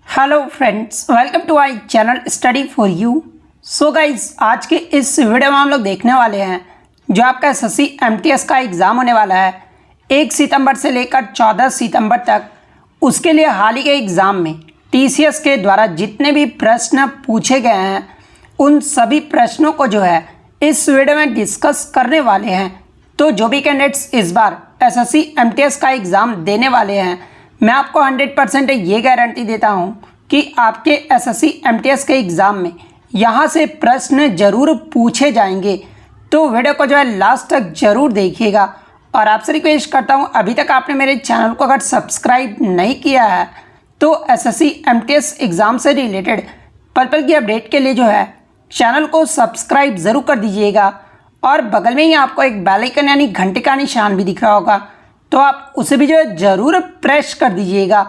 Hello friends, welcome to our channel study for you. So guys, आज के इस video में हम लोग देखने वाले हैं जो आपका एसएससी एमटीएस का एग्ज़ाम होने वाला है 1 सितंबर से लेकर 14 सितंबर तक। उसके लिए हाल ही के एग्ज़ाम में टीसीएस के द्वारा जितने भी प्रश्न पूछे गए हैं उन सभी प्रश्नों को जो है इस वीडियो में डिस्कस करने वाले हैं। तो जो भी कैंडिडेट्स इस बार एसएससी एमटीएस का एग्ज़ाम देने वाले हैं, मैं आपको 100% ये गारंटी देता हूँ कि आपके एसएससी एमटीएस के एग्ज़ाम में यहाँ से प्रश्न ज़रूर पूछे जाएंगे। तो वीडियो को जो है लास्ट तक ज़रूर देखिएगा। और आपसे रिक्वेस्ट करता हूँ, अभी तक आपने मेरे चैनल को अगर सब्सक्राइब नहीं किया है तो एसएससी एमटीएस एग्ज़ाम से रिलेटेड पल पल की अपडेट के लिए जो है चैनल को सब्सक्राइब ज़रूर कर दीजिएगा। और बगल में ही आपको एक बेल आइकन यानी घंटे का निशान भी दिख रहा होगा, तो आप उसे भी जो है ज़रूर प्रेस कर दीजिएगा।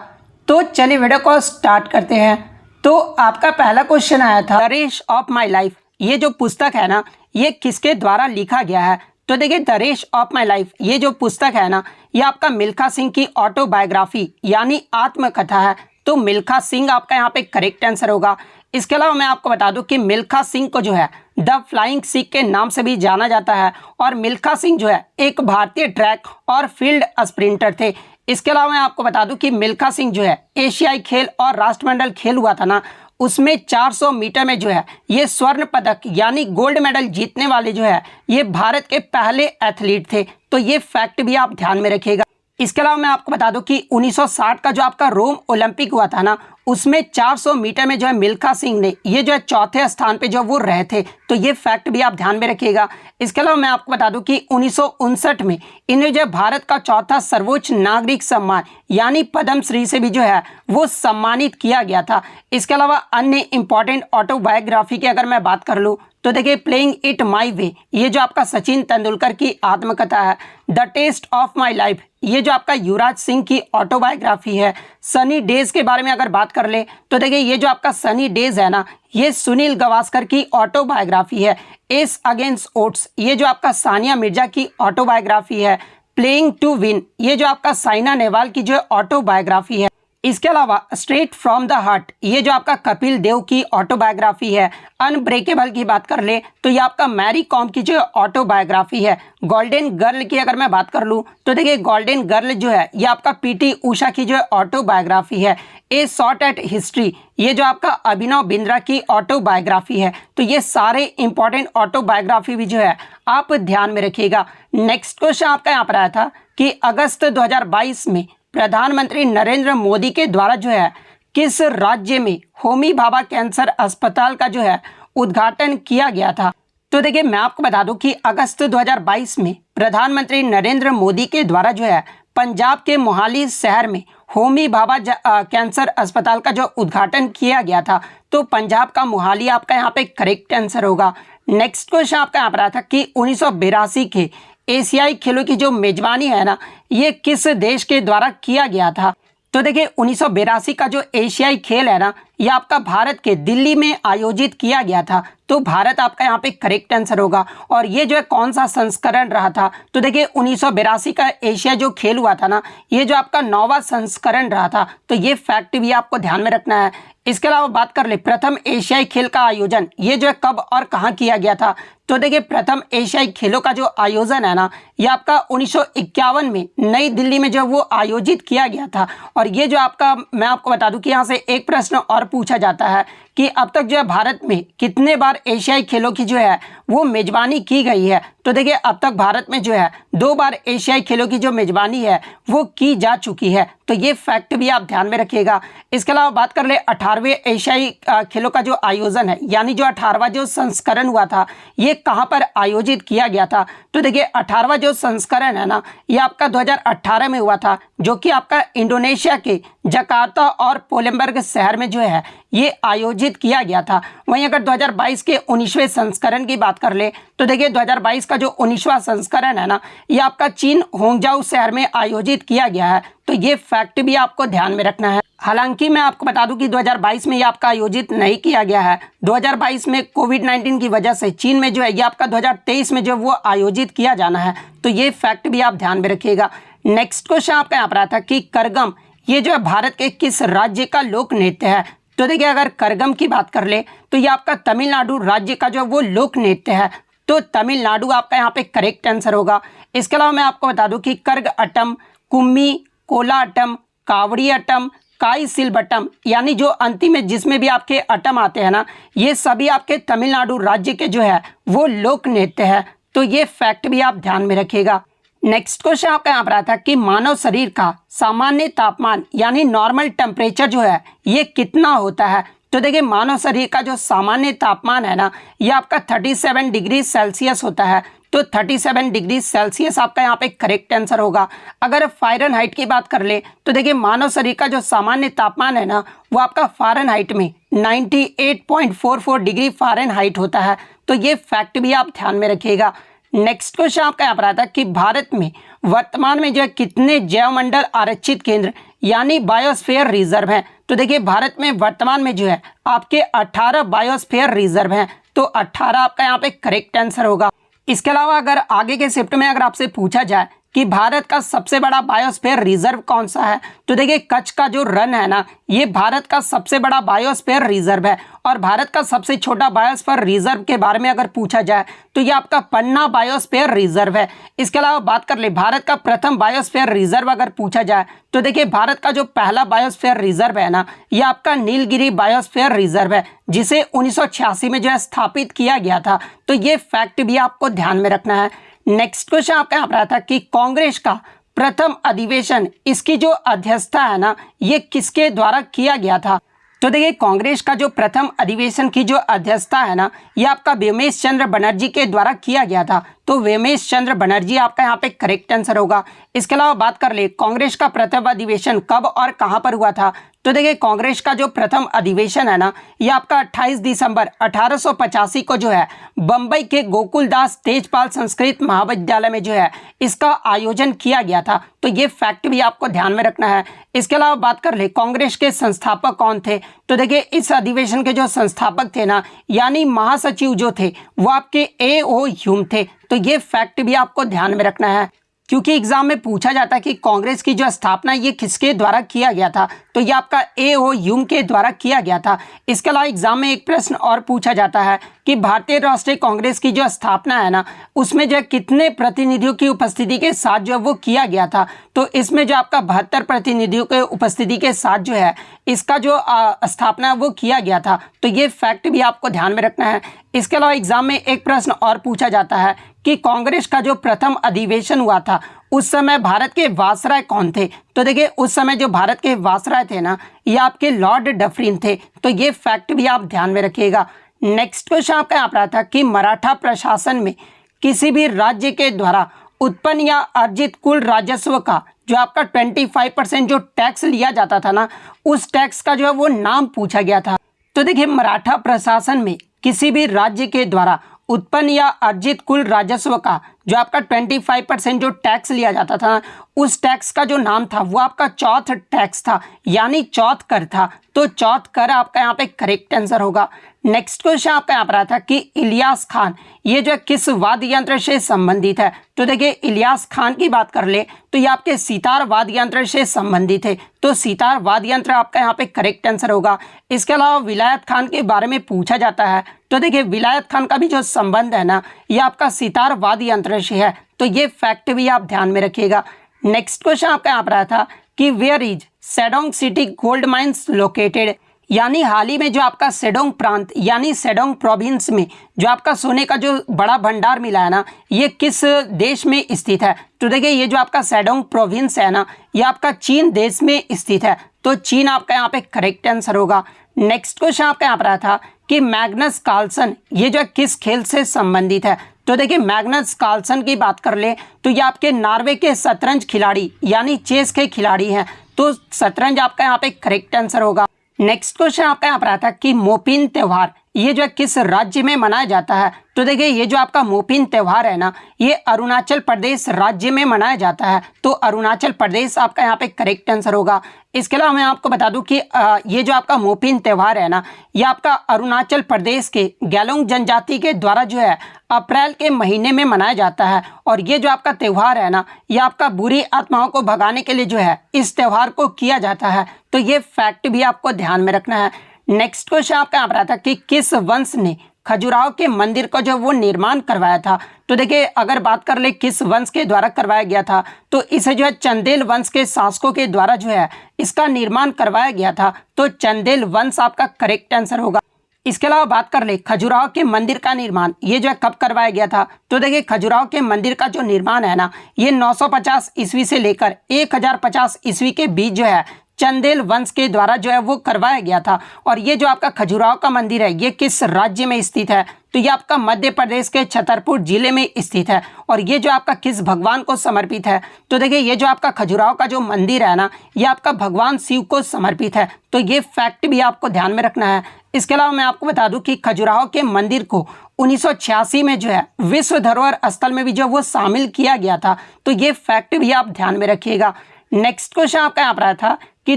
तो चलिए वीडियो को स्टार्ट करते हैं। तो आपका पहला क्वेश्चन आया था, the race of my life, ये जो पुस्तक है ना, ये किसके द्वारा लिखा गया है? तो देखिए, the race of my life ये जो पुस्तक है ना, ये आपका मिल्खा सिंह की ऑटोबायोग्राफी यानी आत्मकथा है। तो मिल्खा सिंह आपका यहाँ पे करेक्ट आंसर होगा। इसके अलावा मैं आपको बता दूं कि मिल्खा सिंह को जो है द फ्लाइंग सिख के नाम से भी जाना जाता है। और मिल्खा सिंह जो है एक भारतीय ट्रैक और फील्ड स्प्रिंटर थे। इसके अलावा मैं आपको बता दूं कि मिल्खा सिंह जो है एशियाई खेल और राष्ट्रमंडल खेल हुआ था ना, उसमें 400 मीटर में जो है ये स्वर्ण पदक यानी गोल्ड मेडल जीतने वाले जो है ये भारत के पहले एथलीट थे। तो ये फैक्ट भी आप ध्यान में रखिएगा। इसके अलावा मैं आपको बता दूं कि 1960 का जो आपका रोम ओलंपिक हुआ था ना, उसमें 400 मीटर में जो है मिल्खा सिंह ने ये जो है चौथे स्थान पे जो वो रहे थे। तो ये फैक्ट भी आप ध्यान में रखिएगा। इसके अलावा मैं आपको बता दूं कि 1959 में इन्हें जो है भारत का चौथा सर्वोच्च नागरिक सम्मान यानी पद्मश्री से भी जो है वो सम्मानित किया गया था। इसके अलावा अन्य इंपॉर्टेंट ऑटोबायोग्राफी की अगर मैं बात कर लूँ तो देखिए, प्लेइंग इट माई वे ये जो आपका सचिन तेंदुलकर की आत्मकथा है। The test of my life ये जो आपका युवराज सिंह की ऑटोबायोग्राफी है। सनी डेज के बारे में अगर बात कर ले तो देखिए, ये जो आपका सनी डेज है ना, ये सुनील गावस्कर की ऑटोबायोग्राफी है। एस अगेंस्ट ओट्स ये जो आपका सानिया मिर्जा की ऑटोबायोग्राफी है। प्लेइंग टू विन ये जो आपका साइना नेहवाल की जो ऑटोबायोग्राफी है। इसके अलावा स्ट्रेट फ्रॉम द हार्ट ये जो आपका कपिल देव की ऑटोबायोग्राफी है। अनब्रेकेबल की बात कर ले तो ये आपका मैरी कॉम की जो ऑटोबायोग्राफी है। गोल्डन गर्ल की अगर मैं बात कर लूँ तो देखिए, गोल्डन गर्ल जो है ये आपका पीटी उषा की जो ऑटोबायोग्राफी है। ए शॉट एट हिस्ट्री ये जो आपका अभिनव बिंद्रा की ऑटोबायोग्राफी है। तो ये सारे इंपॉर्टेंट ऑटोबायोग्राफी भी जो है आप ध्यान में रखिएगा। नेक्स्ट क्वेश्चन आपका यहाँ पर आया था कि अगस्त 2022 में प्रधानमंत्री नरेंद्र मोदी के द्वारा जो है किस राज्य में होमी भाभा कैंसर अस्पताल का जो है उद्घाटन किया गया था? तो देखिए, मैं आपको बता दूं कि अगस्त 2022 में प्रधानमंत्री नरेंद्र मोदी के द्वारा जो है पंजाब के मोहाली शहर में होमी भाभा कैंसर अस्पताल का जो उद्घाटन किया गया था। तो पंजाब का मोहाली आपका यहाँ पे करेक्ट आंसर होगा। नेक्स्ट क्वेश्चन आपका यहाँ पर आया था कि 1982 के एशियाई खेलों की जो मेजबानी है ना, ये किस देश के द्वारा किया गया था? तो देखिए, 1982 का जो एशियाई खेल है ना, ये आपका भारत के दिल्ली में आयोजित किया गया था। तो भारत आपका यहाँ पे करेक्ट आंसर होगा। और ये जो है कौन सा संस्करण रहा था? तो देखिए, 1982 का एशिया जो खेल हुआ था ना, ये जो आपका 9वां संस्करण रहा था। तो ये फैक्ट भी आपको ध्यान में रखना है। इसके अलावा बात कर ले प्रथम एशियाई खेल का आयोजन ये जो है कब और कहाँ किया गया था? तो देखिए, प्रथम एशियाई खेलों का जो आयोजन है ना, ये आपका 1951 में नई दिल्ली में जो वो आयोजित किया गया था। और ये जो आपका, मैं आपको बता दूं कि यहाँ से एक प्रश्न और पूछा जाता है कि अब तक जो है भारत में कितने बार एशियाई खेलों की जो है वो मेजबानी की गई है? तो देखिए, अब तक भारत में जो है 2 बार एशियाई खेलों की जो मेजबानी है वो की जा चुकी है। तो ये फैक्ट भी आप ध्यान में रखिएगा। इसके अलावा बात कर ले 18वें एशियाई खेलों का जो आयोजन है यानी जो 18वां जो संस्करण हुआ था, ये कहाँ पर आयोजित किया गया था? तो देखिए, 18वां जो संस्करण है ना, ये आपका 2018 में हुआ था, जो कि आपका इंडोनेशिया के जकार्ता और पोलैंडबर्ग शहर में जो है ये आयोजित किया गया था। वहीं अगर 2022 के 19वें संस्करण की बात कर ले तो देखिए, 2022 का जो 19वां संस्करण है ना, ये आपका चीन होंगजाऊ शहर में आयोजित किया गया है। तो ये फैक्ट भी आपको ध्यान में रखना है। हालांकि मैं आपको बता दूं कि 2022 में ये आपका आयोजित नहीं किया गया है। 2022 में कोविड-19 की वजह से चीन में जो है ये आपका 2023 में जो वो आयोजित किया जाना है। तो ये फैक्ट भी आप ध्यान में रखिएगा। नेक्स्ट क्वेश्चन आपका यहाँ पर आता है कि करगम ये जो है भारत के किस राज्य का लोक नृत्य है? तो देखिए अगर करगम की बात कर ले तो ये आपका तमिलनाडु राज्य का जो वो लोक नृत्य है, तो तमिलनाडु आपका यहाँ पे करेक्ट आंसर होगा। इसके अलावा मैं आपको बता दूं कि कर्ग अट्टम, कुम्मी, कोलाअट्टम, कावड़ी अट्टम, काई सिलबट्टम, यानी जो अंतिम में जिसमें भी आपके अट्टम आते हैं ना, ये सभी आपके तमिलनाडु राज्य के जो है वो लोक नृत्य है। तो ये फैक्ट भी आप ध्यान में रखिएगा। नेक्स्ट क्वेश्चन आपका यहाँ पर आता है कि मानव शरीर का सामान्य तापमान यानी नॉर्मल टेम्परेचर जो है ये कितना होता है? तो देखिए मानव शरीर का जो सामान्य तापमान है ना, ये आपका 37 डिग्री सेल्सियस होता है। तो 37 डिग्री सेल्सियस आपका यहाँ पे करेक्ट आंसर होगा। अगर फ़ारेनहाइट की बात कर ले तो देखिए मानव शरीर का जो सामान्य तापमान है ना, वो आपका फ़ारेनहाइट में 98.44 डिग्री फ़ारेनहाइट होता है। तो ये फैक्ट भी आप ध्यान में रखिएगा। नेक्स्ट क्वेश्चन आपका यहाँ पर आता है कि भारत में वर्तमान में जो है कितने जैवमंडल आरक्षित केंद्र यानी बायोस्फीयर रिजर्व हैं? तो देखिए भारत में वर्तमान में जो है आपके 18 बायोस्फीयर रिजर्व हैं। तो 18 आपका यहाँ पे करेक्ट आंसर होगा। इसके अलावा अगर आगे के शिफ्ट में अगर आपसे पूछा जाए कि भारत का सबसे बड़ा बायोस्फीयर रिजर्व कौन सा है, तो देखिए कच्छ का जो रण है ना, ये भारत का सबसे बड़ा बायोस्फीयर रिजर्व है। और भारत का सबसे छोटा बायोस्फीयर रिजर्व के बारे में अगर पूछा जाए तो ये आपका पन्ना बायोस्फीयर रिजर्व है। इसके अलावा बात कर ले भारत का प्रथम बायोस्फीयर रिजर्व अगर पूछा जाए तो देखिए भारत का जो पहला बायोस्फीयर रिजर्व है ना, ये आपका नीलगिरी बायोस्फीयर रिजर्व है, जिसे 1986 में जो है स्थापित किया गया था। तो ये फैक्ट भी आपको ध्यान में रखना है। नेक्स्ट क्वेश्चन आपका यहाँ पर आता है कि कांग्रेस का प्रथम अधिवेशन, इसकी जो अध्यक्षता है ना, ये किसके द्वारा किया गया था? तो देखिए कांग्रेस का जो प्रथम अधिवेशन की जो अध्यक्षता है ना, ये आपका व्योमेश चंद्र बनर्जी के द्वारा किया गया था। तो व्योमेश चंद्र बनर्जी आपका यहाँ पे करेक्ट आंसर होगा। इसके अलावा बात कर ले कांग्रेस का प्रथम अधिवेशन कब और कहाँ पर हुआ था? तो देखिए कांग्रेस का जो प्रथम अधिवेशन है ना, ये आपका 28 दिसंबर 1885 को जो है बम्बई के गोकुलदास तेजपाल संस्कृत महाविद्यालय में जो है इसका आयोजन किया गया था। तो ये फैक्ट भी आपको ध्यान में रखना है। इसके अलावा बात कर ले कांग्रेस के संस्थापक कौन थे? तो देखिए इस अधिवेशन के जो संस्थापक थे ना, यानी महासचिव जो थे वो आपके A.O. ह्यूम थे। तो ये फैक्ट भी आपको ध्यान में रखना है, क्योंकि एग्जाम में पूछा जाता है कि कांग्रेस की जो स्थापना ये किसके द्वारा किया गया था, तो ये आपका A.O. ह्यूम के द्वारा किया गया था। इसके अलावा एग्जाम में एक प्रश्न और पूछा जाता है कि भारतीय राष्ट्रीय कांग्रेस की जो स्थापना है ना, उसमें जो कितने प्रतिनिधियों की उपस्थिति के साथ जो वो किया गया था? तो इसमें जो आपका 72 प्रतिनिधियों के उपस्थिति के साथ जो है इसका जो स्थापना वो किया गया था। तो ये फैक्ट भी आपको ध्यान में रखना है। इसके अलावा एग्जाम में एक प्रश्न और पूछा जाता है कि कांग्रेस का जो प्रथम अधिवेशन हुआ था उस समय भारत के वायसराय कौन थे? तो देखिए उस समय जो भारत के वायसराय थे ना, ये आपके लॉर्ड डफरिन थे। तो ये फैक्ट भी आप ध्यान में रखिएगा। नेक्स्ट क्वेश्चन आपका यहाँ पर आता है कि मराठा प्रशासन में किसी भी राज्य के द्वारा उत्पन्न या अर्जित कुल राजस्व का जो आपका 25% जो टैक्स लिया जाता था ना, उस टैक्स का जो है वो नाम पूछा गया था। तो देखिए मराठा प्रशासन में किसी भी राज्य के द्वारा उत्पन्न या अर्जित कुल राजस्व का जो आपका 25% जो टैक्स लिया जाता था, उस टैक्स का जो नाम था वो आपका चौथ टैक्स था, यानी चौथ कर था। तो चौथ कर आपका यहाँ पे करेक्ट आंसर होगा। नेक्स्ट क्वेश्चन आपका यहाँ पर आता है कि इलियास खान ये जो किस वाद्य यंत्र से संबंधित है? तो देखिए इलियास खान की बात कर ले तो ये आपके सितार वाद्य यंत्र से संबंधित है। तो सितार वाद्य यंत्र आपका यहाँ पे करेक्ट आंसर होगा। इसके अलावा विलायत खान के बारे में पूछा जाता है, तो देखिए विलायत खान का भी जो संबंध है ना, ये आपका सितार वाद्य यंत्र से है। तो ये फैक्ट भी आप ध्यान में रखिएगा। नेक्स्ट क्वेश्चन आपका यहाँ पर आया था कि where is Sedong city gold mines located, यानी हाल ही में जो आपका सेडोंग प्रांत यानी सेडोंग प्रोविंस में जो आपका सोने का जो बड़ा भंडार मिला है ना, ये किस देश में स्थित है? तो देखिए ये जो आपका सेडोंग प्रोविंस है ना, ये आपका चीन देश में स्थित है। तो चीन आपका यहाँ पे करेक्ट आंसर होगा। नेक्स्ट क्वेश्चन आपका यहाँ पर आया था कि मैग्नस कार्लसन ये जो किस खेल से संबंधित है? तो देखिए मैग्नस कार्लसन की बात कर ले तो ये आपके नॉर्वे के शतरंज खिलाड़ी यानी चेस के खिलाड़ी हैं। तो शतरंज आपका यहाँ पे करेक्ट आंसर होगा। नेक्स्ट क्वेश्चन आपका यहाँ पर आता है कि मोपिन त्यौहार ये जो है किस राज्य में मनाया जाता है? तो देखिए ये जो आपका मोपिन त्यौहार है ना, ये अरुणाचल प्रदेश राज्य में मनाया जाता है। तो अरुणाचल प्रदेश आपका यहाँ पे करेक्ट आंसर होगा। इसके अलावा मैं आपको बता दूं कि ये जो आपका मोपिन त्यौहार है ना, ये आपका अरुणाचल प्रदेश के गैलोंग जनजाति के द्वारा जो है अप्रैल के महीने में मनाया जाता है। और ये जो आपका त्यौहार है ना, ये आपका बुरी आत्माओं को भगाने के लिए जो है इस त्यौहार को किया जाता है। तो ये फैक्ट भी आपको ध्यान में रखना है। नेक्स्ट क्वेश्चन आपका यहाँ पर आता है कि किस वंश ने खजुराहो के मंदिर का जो वो निर्माण करवाया था? तो देखिए अगर बात कर ले किस वंश के द्वारा करवाया गया था, तो इसे जो है चंदेल वंश के शासकों के द्वारा जो है इसका निर्माण करवाया गया था। तो चंदेल वंश आपका करेक्ट आंसर होगा। इसके अलावा बात कर ले खजुराहो के मंदिर का निर्माण ये जो है कब करवाया गया था? तो देखिए खजुराहो के मंदिर का जो निर्माण है ना, ये 950 ईस्वी से लेकर 1050 ईस्वी के बीच जो है चंदेल वंश के द्वारा जो है वो करवाया गया था। और ये जो आपका खजुराहो का मंदिर है ये किस राज्य में स्थित है? तो ये आपका मध्य प्रदेश के छतरपुर जिले में स्थित है। और ये जो आपका किस भगवान को समर्पित है? तो देखिए ये जो आपका खजुराहो का जो मंदिर है ना, ये आपका भगवान शिव को समर्पित है। तो ये फैक्ट भी आपको ध्यान में रखना है। इसके अलावा मैं आपको बता दूं कि खजुराहो के मंदिर को 1986 में जो है विश्व धरोहर स्थल में भी जो वो शामिल किया गया था। तो ये फैक्ट भी आप ध्यान में रखिएगा। नेक्स्ट क्वेश्चन आपका यहाँ पर आया था कि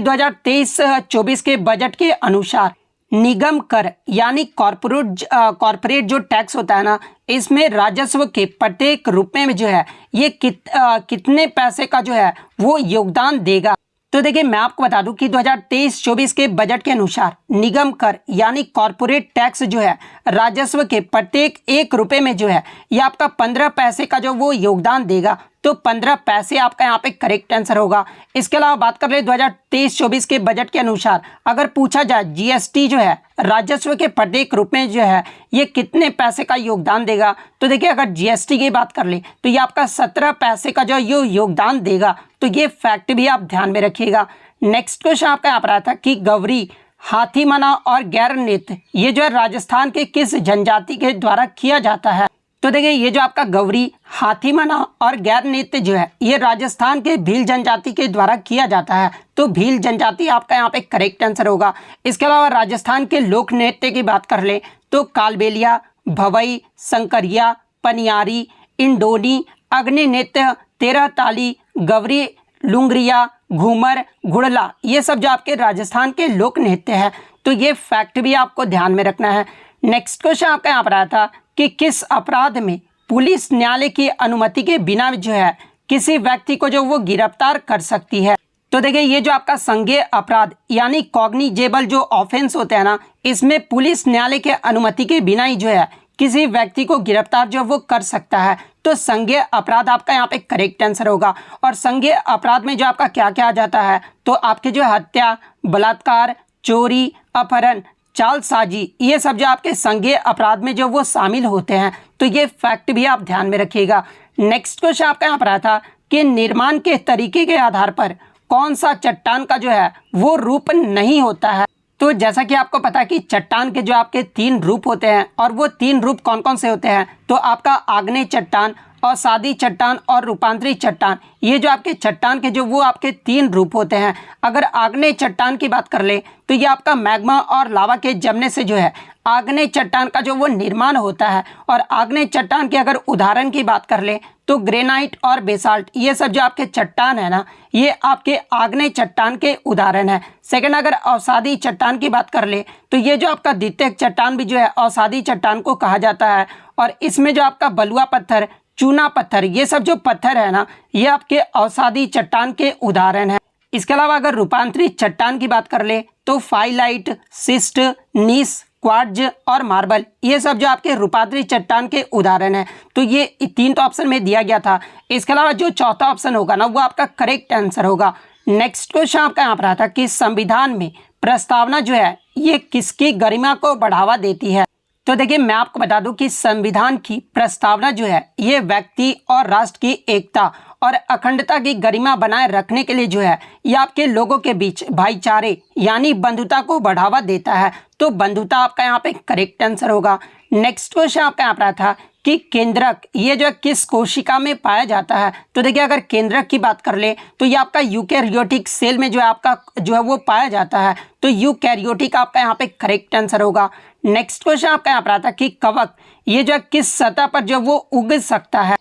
2023-24 के बजट के अनुसार निगम कर यानी कॉर्पोरेट जो टैक्स होता है ना, इसमें राजस्व के प्रत्येक रुपए में जो है ये कितने पैसे का जो है वो योगदान देगा? तो देखिए मैं आपको बता दूं कि 2023-24 के बजट के अनुसार निगम कर यानी कॉर्पोरेट टैक्स जो है राजस्व के प्रत्येक 1 रुपए में जो है ये आपका 15 पैसे का जो वो योगदान देगा। तो 15 पैसे आपका यहाँ पे करेक्ट आंसर होगा। इसके अलावा बात कर ले 2023-24 के बजट के अनुसार अगर पूछा जाए जीएसटी जो है राजस्व के प्रत्येक रुपए में जो है ये कितने पैसे का योगदान देगा? तो देखिए अगर जीएसटी की बात कर ले तो ये आपका 17 पैसे का जो ये योगदान देगा। तो ये फैक्ट भी आप ध्यान में रखिएगा। नेक्स्ट क्वेश्चन आपका यहाँ पर आया था कि गौरी, हाथीमना और गैर नृत्य ये जो है राजस्थान के किस जनजाति के द्वारा किया जाता है? तो देखिए ये जो आपका गौरी, हाथीमना और गैर नृत्य जो है ये राजस्थान के भील जनजाति के द्वारा किया जाता है। तो भील जनजाति आपका यहाँ पे करेक्ट आंसर होगा। इसके अलावा राजस्थान के लोक नृत्य की बात कर ले तो कालबेलिया, भवई, शंकरिया, पनियारी, इंडोनी, अग्नि नृत्य, तेरह ताली, गवरी, लुंगरिया, घूमर, घुड़ला ये सब जो आपके राजस्थान के लोक नृत्य है। तो ये फैक्ट भी आपको ध्यान में रखना है। नेक्स्ट क्वेश्चन आपका यहाँ पर आया था कि किस अपराध में पुलिस न्यायालय की अनुमति के बिना जो है किसी व्यक्ति को जो वो गिरफ्तार कर सकती है? तो देखिए ये जो आपका संज्ञेय अपराध यानी कॉग्निजेबल जो ऑफेंस होते हैं ना, इसमें पुलिस न्यायालय के अनुमति के बिना ही जो है किसी व्यक्ति को गिरफ्तार जो वो कर सकता है। तो संज्ञेय अपराध आपका यहाँ पे करेक्ट आंसर होगा। और संज्ञेय अपराध में जो आपका क्या क्या आ जाता है? तो आपके जो हत्या, बलात्कार, चोरी, अपहरण, चालसाजी ये सब जो आपके संज्ञेय अपराध में जो वो शामिल होते हैं। तो ये फैक्ट भी आप ध्यान में रखिएगा। नेक्स्ट क्वेश्चन आपका यहाँ पर आया था कि निर्माण के तरीके के आधार पर कौन सा चट्टान का जो है वो रूप नहीं होता है? तो जैसा कि आपको पता है कि चट्टान के जो आपके 3 रूप होते हैं और वो 3 रूप कौन कौन से होते हैं? तो आपका आग्नेय चट्टान, अवसादी चट्टान और रूपांतरित चट्टान ये जो आपके चट्टान के जो वो आपके 3 रूप होते हैं। अगर आग्नेय चट्टान की बात कर ले तो ये आपका मैग्मा और लावा के जमने से जो है आग्नेय चट्टान का जो वो निर्माण होता है। और आग्नेय चट्टान के अगर उदाहरण की बात कर ले तो ग्रेनाइट और बेसाल्ट ये सब जो आपके चट्टान है ना, ये आपके आग्नेय चट्टान के उदाहरण है। सेकंड अगर अवसादी चट्टान की बात कर ले तो ये जो आपका द्वितीयक चट्टान भी जो है अवसादी चट्टान को कहा जाता है। और इसमें जो आपका बलुआ पत्थर, चूना पत्थर ये सब जो पत्थर है ना, ये आपके अवसादी चट्टान के उदाहरण है। इसके अलावा अगर रूपांतरित चट्टान की बात कर ले तो फाइलाइट, सिस्ट, नीस, क्वार्ट्ज और मार्बल ये सब जो आपके रूपांतरित चट्टान के उदाहरण है। तो ये 3 तो ऑप्शन में दिया गया था। इसके अलावा जो चौथा ऑप्शन होगा ना वो आपका करेक्ट आंसर होगा। नेक्स्ट क्वेश्चन आपका यहाँ पर आता है कि संविधान में प्रस्तावना जो है ये किसकी गरिमा को बढ़ावा देती है? तो देखिए मैं आपको बता दूं कि संविधान की प्रस्तावना जो है ये व्यक्ति और राष्ट्र की एकता और अखंडता की गरिमा बनाए रखने के लिए जो है ये आपके लोगों के बीच भाईचारे यानी बंधुता को बढ़ावा देता है। तो बंधुता आपका यहाँ पे करेक्ट आंसर होगा। नेक्स्ट क्वेश्चन आपका यहाँ पर था कि केंद्रक ये जो है किस कोशिका में पाया जाता है। तो देखिए अगर केंद्रक की बात कर ले तो ये आपका यूकैरियोटिक सेल में जो है आपका जो है वो पाया जाता है। तो यूकैरियोटिक आपका यहाँ पे करेक्ट आंसर होगा। नेक्स्ट क्वेश्चन आपका यहाँ पर आता है कि कवक ये जो है किस सतह पर जो वो उग सकता है।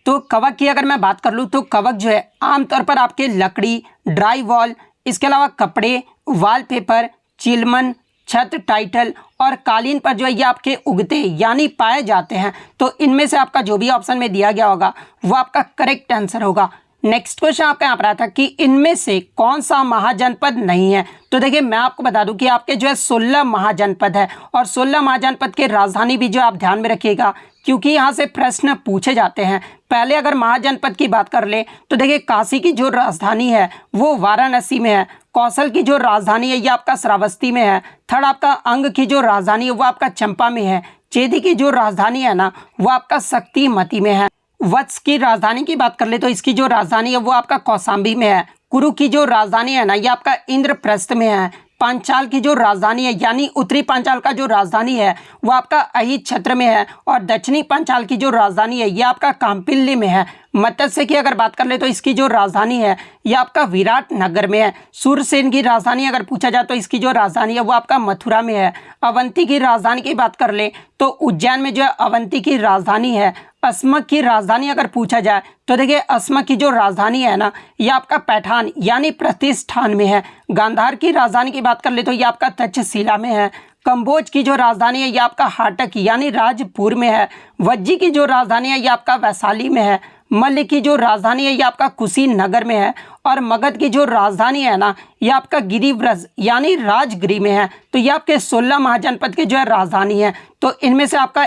तो कवक की अगर मैं बात कर लूँ तो कवक जो है आमतौर पर आपके लकड़ी, ड्राई वॉल, इसके अलावा कपड़े, वॉलपेपर, चिलमन, छत, टाइटल और कालीन पर जो है ये आपके उगते यानी पाए जाते हैं। तो इनमें से आपका जो भी ऑप्शन में दिया गया होगा वो आपका करेक्ट आंसर होगा। नेक्स्ट क्वेश्चन आपका यहाँ पर आता है कि इनमें से कौन सा महाजनपद नहीं है। तो देखिए मैं आपको बता दूं कि आपके जो है 16 महाजनपद है और 16 महाजनपद के राजधानी भी जो आप ध्यान में रखिएगा क्योंकि यहाँ से प्रश्न पूछे जाते हैं। पहले अगर महाजनपद की बात कर ले तो देखिए काशी की जो राजधानी है वो वाराणसी में है, कौशल की जो राजधानी है ये आपका श्रावस्ती में है, थर्ड आपका अंग की जो राजधानी है वो आपका चंपा में है, चेदी की जो राजधानी है ना वो आपका शक्तिमती में है, वत्स की राजधानी की बात कर ले तो इसकी जो राजधानी है वो आपका कौशाम्बी में है, कुरु की जो राजधानी है ना ये आपका इंद्रप्रस्थ में है, पांचाल की जो राजधानी है यानी उत्तरी पांचाल का जो राजधानी है वो आपका अहित क्षेत्र में है और दक्षिणी पांचाल की जो राजधानी है ये आपका काम्पिल्ली में है। मत्स्य की अगर बात कर ले तो इसकी जो राजधानी है ये आपका विराट नगर में है। सूरसेन की राजधानी अगर पूछा जाए तो इसकी जो राजधानी है वो आपका मथुरा में है। अवंती की राजधानी की बात कर ले तो उज्जैन में जो है अवंती की राजधानी है। अस्मक की राजधानी अगर पूछा जाए तो देखिए अस्मक की जो राजधानी है ना ये आपका पैठान यानी प्रतिष्ठान में है। गांधार की राजधानी की बात कर ले तो ये आपका तक्षशिला में है। कंबोज की जो राजधानी है ये आपका हाटक यानी राजपुर में है। वज्जी की जो राजधानी है ये आपका वैशाली में है। मल्ल की जो राजधानी है ये आपका कुशीनगर में है और मगध की जो राजधानी है ना ये आपका गिरिव्रज यानी राजगिरी में है। तो ये आपके 16 महाजनपद की जो है राजधानी है। तो इनमें से आपका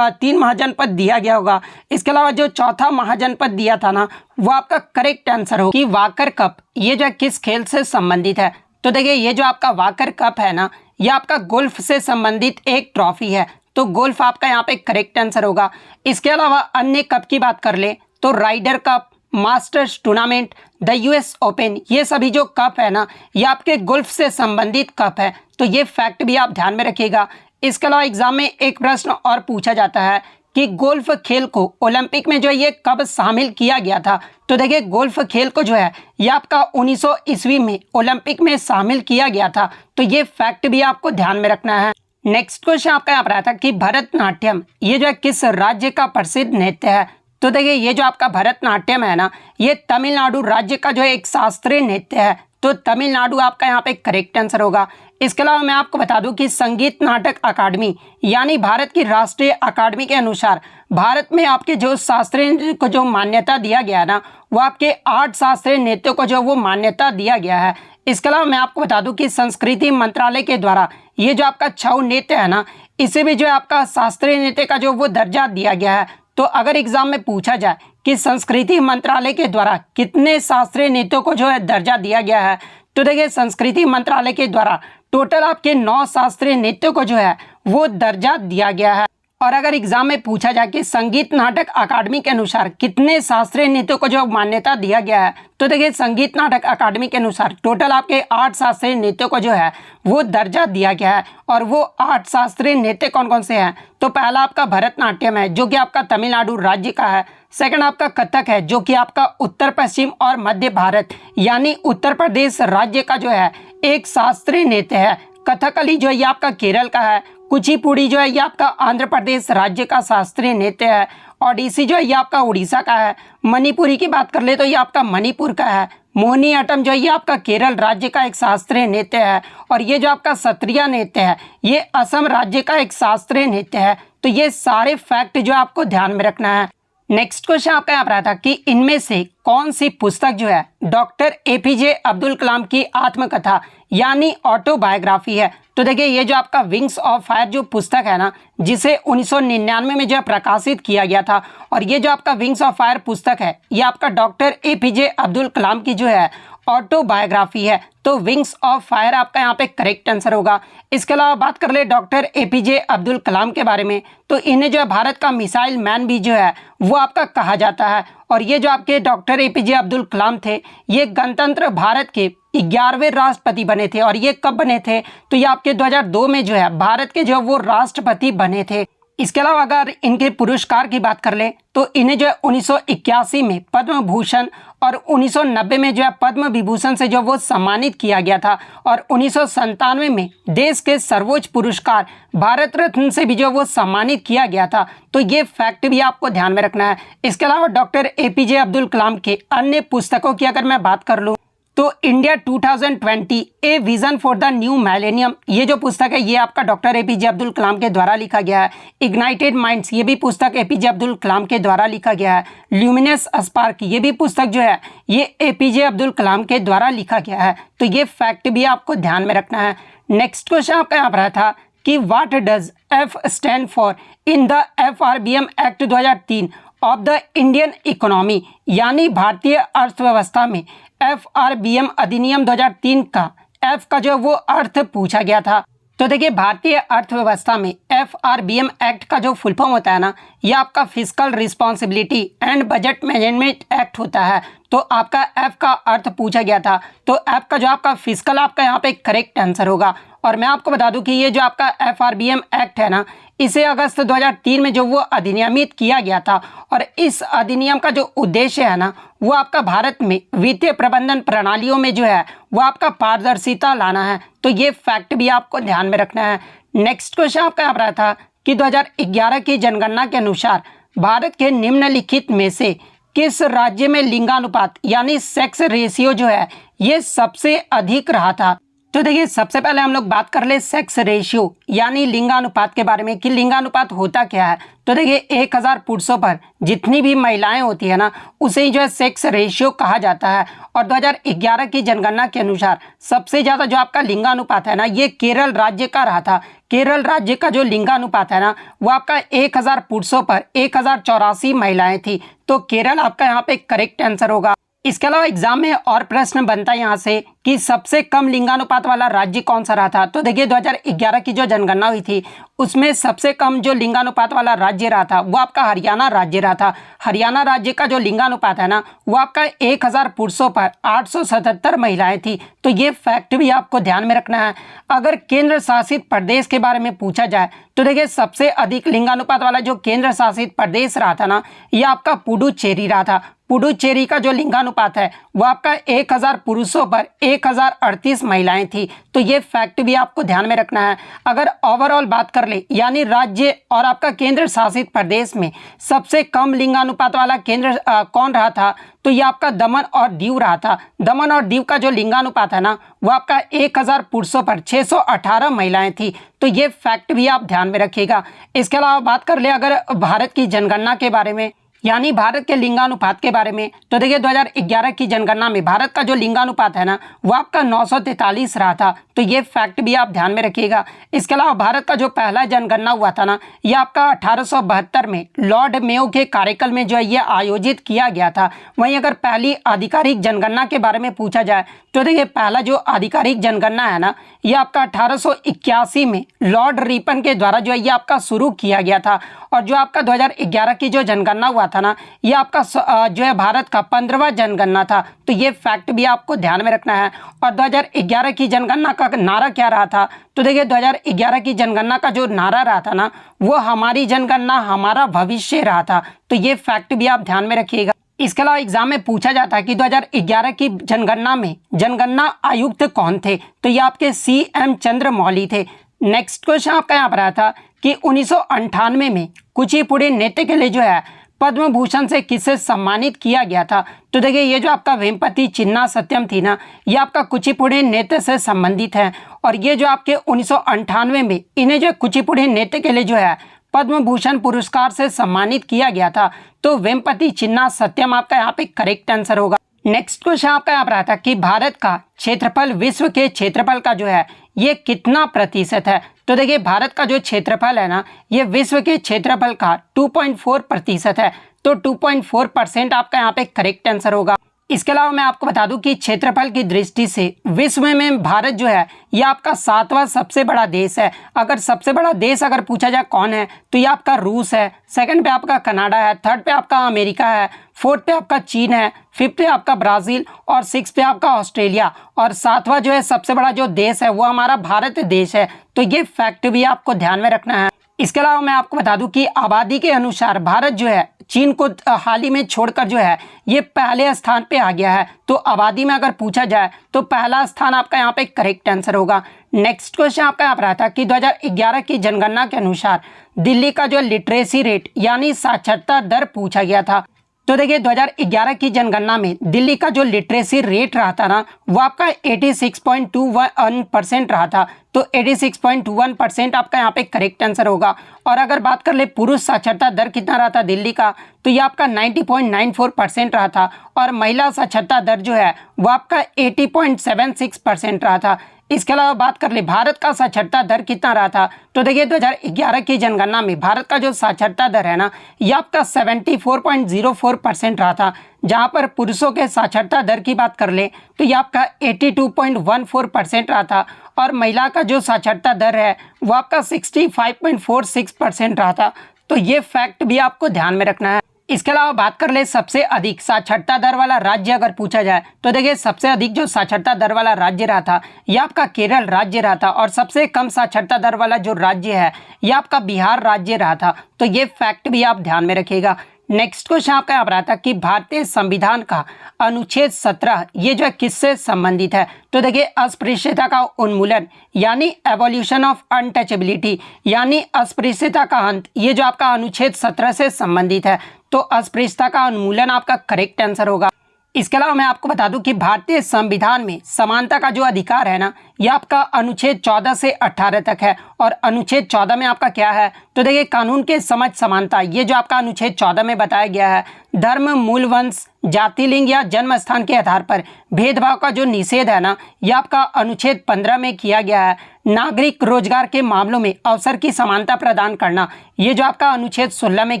3 महाजनपद दिया गया होगा। इसके अलावा जो चौथा महाजनपद दिया था ना वो आपका करेक्ट आंसर हो कि वाकर कप ये जो है किस खेल से संबंधित है। तो देखिए ये जो आपका वाकर कप है ना ये आपका गोल्फ से संबंधित एक ट्रॉफी है। तो गोल्फ आपका यहाँ पे करेक्ट आंसर होगा। इसके अलावा अन्य कप की बात कर ले तो Ryder cup, masters tournament, the US open ये सभी जो कप है ना ये आपके गोल्फ से संबंधित कप है। तो ये फैक्ट भी आप ध्यान में रखिएगा। इसके अलावा एग्जाम में एक प्रश्न और पूछा जाता है कि गोल्फ खेल को ओलंपिक में जो है ये कब शामिल किया गया था। तो देखिए गोल्फ खेल को जो है ये आपका 1900 ईस्वी में ओलंपिक में शामिल किया गया था। तो ये फैक्ट भी आपको ध्यान में रखना है। नेक्स्ट क्वेश्चन आपका यहाँ पर आता है कि भरतनाट्यम ये जो है किस राज्य का प्रसिद्ध नृत्य है। तो देखिए ये जो आपका भरतनाट्यम है ना ये तमिलनाडु राज्य का जो है एक शास्त्रीय नृत्य है। तो तमिलनाडु आपका यहाँ पे करेक्ट आंसर होगा। इसके अलावा मैं आपको बता दूं कि संगीत नाटक अकादमी यानी भारत की राष्ट्रीय अकादमी के अनुसार भारत में आपके जो शास्त्रीय नृत्य को जो मान्यता दिया गया ना वो आपके 8 शास्त्रीय नृत्यों को जो वो मान्यता दिया गया है। इसके अलावा मैं आपको बता दूं कि संस्कृति मंत्रालय के द्वारा ये जो आपका छऊ नृत्य है ना इसे भी जो है आपका शास्त्रीय नृत्य का जो वो दर्जा दिया गया है। तो अगर एग्जाम में पूछा जाए कि संस्कृति मंत्रालय के द्वारा कितने शास्त्रीय नृत्यों को जो है दर्जा दिया गया है तो देखिए संस्कृति मंत्रालय के द्वारा टोटल आपके 9 शास्त्रीय नृत्यों को जो है वो दर्जा दिया गया है। और अगर एग्जाम में पूछा जाए कि संगीत नाटक अकादमी के अनुसार कितने शास्त्रीय नृत्यों को जो मान्यता दिया गया है तो देखिए संगीत नाटक अकादमी के अनुसार टोटल आपके 8 शास्त्रीय नृत्यों को जो है वो दर्जा दिया गया है। और वो 8 शास्त्रीय नृत्य कौन कौन से हैं तो पहला आपका भरतनाट्यम है जो कि आपका तमिलनाडु राज्य का है। सेकंड आपका कथक है जो कि आपका उत्तर पश्चिम और मध्य भारत यानी उत्तर प्रदेश राज्य का जो है एक शास्त्रीय नृत्य है। कथकली जो है ये आपका केरल का है। कुचिपुड़ी जो है ये आपका आंध्र प्रदेश राज्य का शास्त्रीय नृत्य है। ओडिसी जो है ये आपका उड़ीसा का है। मणिपुरी की बात कर ले तो ये आपका मणिपुर का है। मोहिनीअट्टम जो है ये आपका केरल राज्य का एक शास्त्रीय नृत्य है। और ये जो आपका सत्रिया नृत्य है ये असम राज्य का एक शास्त्रीय नृत्य है। तो ये सारे फैक्ट जो आपको ध्यान में रखना है। नेक्स्ट क्वेश्चन आपका यहाँ पर आता कि इनमें से कौन सी पुस्तक जो है डॉक्टर एपीजे अब्दुल कलाम की आत्मकथा यानी ऑटोबायोग्राफी है। तो देखिए ये जो आपका विंग्स ऑफ फायर जो पुस्तक है ना जिसे 1999 में जो है प्रकाशित किया गया था और ये जो आपका विंग्स ऑफ फायर पुस्तक है ये आपका डॉक्टर एपीजे अब्दुल कलाम की जो है ऑटोबायोग्राफी है। तो विंग्स ऑफ फायर आपका यहाँ पे करेक्ट आंसर होगा। इसके अलावा बात कर ले डॉक्टर एपीजे अब्दुल कलाम के बारे में तो इन्हें जो है भारत का मिसाइल मैन भी जो है वो आपका कहा जाता है। और ये जो आपके डॉक्टर एपीजे अब्दुल कलाम थे ये गणतंत्र भारत के 11वें राष्ट्रपति बने थे। और ये कब बने थे तो ये आपके 2002 में जो है भारत के जो वो राष्ट्रपति बने थे। इसके अलावा अगर इनके पुरस्कार की बात कर ले तो इन्हें जो है 1981 में पद्म भूषण और 1990 में जो है पद्म विभूषण से जो वो सम्मानित किया गया था, और 1997 में देश के सर्वोच्च पुरस्कार भारत रत्न से भी जो वो सम्मानित किया गया था। तो ये फैक्ट भी आपको ध्यान में रखना है। इसके अलावा डॉक्टर एपीजे अब्दुल कलाम के अन्य पुस्तकों की अगर मैं बात कर लूँ तो India 2020 a vision for the new millennium, ये जो पुस्तक है ये आपका डॉक्टर एपीजे अब्दुल कलाम के द्वारा लिखा गया है। इग्नाइटेड माइंड्स, ये भी पुस्तक एपीजे अब्दुल कलाम के द्वारा लिखा गया है। ल्यूमिनस स्पार्क, ये भी पुस्तक जो है ये एपीजे अब्दुल कलाम के द्वारा लिखा गया है। तो ये फैक्ट भी आपको ध्यान में रखना है। नेक्स्ट क्वेश्चन आपका यहाँ पर था कि what does F stand for in the FRBM act 2003 of the Indian economy, यानी भारतीय अर्थव्यवस्था में FRBM अधिनियम 2003 का एफ का जो वो अर्थ पूछा गया था। तो देखिए भारतीय अर्थव्यवस्था में FRBM एक्ट का जो फुल फॉर्म होता है ना, ये आपका fiscal responsibility and budget management act होता है। तो आपका एफ का अर्थ पूछा गया था, तो एफ का जो आपका फिस्कल आपका यहाँ पे करेक्ट आंसर होगा। और मैं आपको बता दूं कि ये जो आपका FRBM एक्ट है ना, इसे अगस्त 2003 में जो वो अधिनियमित किया गया था, और इस अधिनियम का जो उद्देश्य है ना वो आपका भारत में वित्तीय प्रबंधन प्रणालियों में जो है वो आपका पारदर्शिता लाना है। तो ये फैक्ट भी आपको ध्यान में रखना है। नेक्स्ट क्वेश्चन आपका यहाँ पर था कि 2011 की जनगणना के अनुसार भारत के निम्नलिखित में से किस राज्य में लिंगानुपात यानी सेक्स रेशियो जो है ये सबसे अधिक रहा था। तो देखिए सबसे पहले हम लोग बात कर ले सेक्स रेशियो यानी लिंगानुपात के बारे में कि लिंगानुपात होता क्या है। तो देखिए 1000 पुरुषों पर जितनी भी महिलाएं होती है ना उसे ही जो है सेक्स रेशियो कहा जाता है। और 2011 की जनगणना के अनुसार सबसे ज़्यादा जो आपका लिंगानुपात है ना ये केरल राज्य का रहा था। केरल राज्य का जो लिंगानुपात है ना वो आपका 1000 पुरुषों पर 1084 महिलाएं थी। तो केरल आपका यहाँ पे करेक्ट आंसर होगा। इसके अलावा एग्जाम में और प्रश्न बनता है यहाँ से कि सबसे कम लिंगानुपात वाला राज्य कौन सा रहा था। तो देखिए 2011 की जो जनगणना हुई थी उसमें सबसे कम जो लिंगानुपात वाला राज्य रहा था वो आपका हरियाणा राज्य रहा था। हरियाणा राज्य का जो लिंगानुपात है ना वो आपका 1000 पुरुषों पर 877 महिलाएं थी। तो ये फैक्ट भी आपको ध्यान में रखना है। अगर केंद्र शासित प्रदेश के बारे में पूछा जाए तो देखिए सबसे अधिक लिंगानुपात वाला जो केंद्र शासित प्रदेश रहा था ना ये आपका पुडुचेरी रहा था। पुडुचेरी का जो लिंगानुपात है वो आपका 1000 पुरुषों पर 1038 महिलाएं थी। तो ये फैक्ट भी आपको ध्यान में रखना है। अगर ओवरऑल बात कर ले यानी राज्य और आपका केंद्र शासित प्रदेश में सबसे कम लिंगानुपात वाला केंद्र कौन रहा था तो ये आपका दमन और दीव रहा था। दमन और दीव का जो लिंगानुपात है ना वो आपका 1000 पुरुषों पर 618 महिलाएं थी। तो ये फैक्ट भी आप ध्यान में रखिएगा। इसके अलावा बात कर ले अगर भारत की जनगणना के बारे में यानी भारत के लिंगानुपात के बारे में तो देखिए 2011 की जनगणना में भारत का जो लिंगानुपात है ना वो आपका 943 रहा था। तो ये फैक्ट भी आप ध्यान में रखिएगा। इसके अलावा भारत का जो पहला जनगणना हुआ था ना ये आपका 1872 में लॉर्ड मेयो के कार्यकाल में जो है ये आयोजित किया गया था। वहीं अगर पहली आधिकारिक जनगणना के बारे में पूछा जाए तो देखिए पहला जो आधिकारिक जनगणना है ना ये आपका 1881 में लॉर्ड रिपन के द्वारा जो है ये आपका शुरू किया गया था। और जो आपका 2011 की जो जनगणना हुआ था ना ये आपका जो है भारत का 15वां जनगणना था। तो ये फैक्ट भी आपको ध्यान में रखना है। और 2011 की जनगणना का नारा क्या रहा था तो देखिए 2011 की जनगणना का जो नारा रहा था ना वो हमारी जनगणना हमारा भविष्य रहा था। तो ये फैक्ट भी आप ध्यान में रखिएगा। इसके अलावा एग्जाम में पूछा जाता है कि 2011 की जनगणना में जनगणना आयुक्त कौन थे। तो ये आपके CM चंद्रमौली थे। नेक्स्ट क्वेश्चन आपका यहाँ पर आया था कि 1998 में कुचिपुड़ी नृत्य के लिए जो है पद्म भूषण से किसे सम्मानित किया गया था। तो देखिए ये जो आपका वेम्पति चिन्ना सत्यम थी ना ये आपका कुचिपुड़ी नृत्य से संबंधित है। और ये जो आपके 1998 में इन्हें जो कुचिपुड़ी नृत्य के लिए जो है पद्म भूषण पुरस्कार से सम्मानित किया गया था। तो वेम्पति चिन्ना सत्यम आपका यहाँ पे करेक्ट आंसर होगा। नेक्स्ट क्वेश्चन आपका यहाँ पर आता है कि भारत का क्षेत्रफल विश्व के क्षेत्रफल का जो है ये कितना प्रतिशत है। तो देखिए भारत का जो क्षेत्रफल है ना ये विश्व के क्षेत्रफल का 2.4% है। तो 2.4% आपका यहाँ पे करेक्ट आंसर होगा। इसके अलावा मैं आपको बता दूं कि क्षेत्रफल की दृष्टि से विश्व में भारत जो है ये आपका 7वां सबसे बड़ा देश है। अगर सबसे बड़ा देश अगर पूछा जाए कौन है तो ये आपका रूस है, सेकंड पे आपका कनाडा है, थर्ड पे आपका अमेरिका है, फोर्थ पे आपका चीन है, फिफ्थ पे आपका ब्राज़ील और सिक्स पे आपका ऑस्ट्रेलिया और 7वां जो है सबसे बड़ा जो देश है वो हमारा भारत देश है। तो ये फैक्ट भी आपको ध्यान में रखना है। इसके अलावा मैं आपको बता दूं कि आबादी के अनुसार भारत जो है चीन को हाल ही में छोड़कर जो है ये पहले स्थान पे आ गया है। तो आबादी में अगर पूछा जाए तो पहला स्थान आपका यहाँ पे करेक्ट आंसर होगा। नेक्स्ट क्वेश्चन आपका यहाँ पर आता है कि 2011 की जनगणना के अनुसार दिल्ली का जो लिटरेसी रेट यानी साक्षरता दर पूछा गया था। तो देखिए 2011 की जनगणना में दिल्ली का जो लिटरेसी रेट रहा था ना वो आपका 86.21% रहा था। तो 86.21% आपका यहाँ पे करेक्ट आंसर होगा। और अगर बात कर ले पुरुष साक्षरता दर कितना रहा था दिल्ली का, तो ये आपका 90.94% रहा था। और महिला साक्षरता दर जो है वो आपका 80.76% रहा था। इसके अलावा बात कर ले भारत का साक्षरता दर कितना रहा था, तो देखिए 2011 की जनगणना में भारत का जो साक्षरता दर है ना ये आपका 74.04% रहा था। जहां पर पुरुषों के साक्षरता दर की बात कर ले तो ये आपका 82.14% रहा था। और महिला का जो साक्षरता दर है वो आपका 65.46% रहा था। तो ये फैक्ट भी आपको ध्यान में रखना है। इसके अलावा बात कर ले सबसे अधिक साक्षरता दर वाला राज्य अगर पूछा जाए तो देखिए सबसे अधिक जो साक्षरता दर वाला राज्य रहा था ये आपका केरल राज्य रहा था। और सबसे कम साक्षरता दर वाला जो राज्य है ये आपका बिहार राज्य रहा था। तो ये फैक्ट भी आप ध्यान में रखिएगा। नेक्स्ट क्वेश्चन आपका यहाँ पर आता है कि भारतीय संविधान का अनुच्छेद 17 ये जो है किससे संबंधित है, तो देखिए अस्पृश्यता का उन्मूलन यानी एवोल्यूशन ऑफ अनटचेबिलिटी यानी अस्पृश्यता का अंत, ये जो आपका अनुच्छेद 17 से संबंधित है। तो अस्पृश्यता का उन्मूलन आपका करेक्ट आंसर होगा। इसके अलावा मैं आपको बता दूं कि भारतीय संविधान में समानता का जो अधिकार है ना ये आपका अनुच्छेद 14 से 18 तक है। और अनुच्छेद 14 में आपका क्या है, तो देखिए कानून के समझ समानता, ये जो आपका अनुच्छेद 14 में बताया गया है धर्म, मूल वंश, जाति, लिंग या जन्म स्थान के आधार पर भेदभाव का जो निषेध है ना ये आपका अनुच्छेद 15 में किया गया है। नागरिक रोजगार के मामलों में अवसर की समानता प्रदान करना, ये जो आपका अनुच्छेद 16 में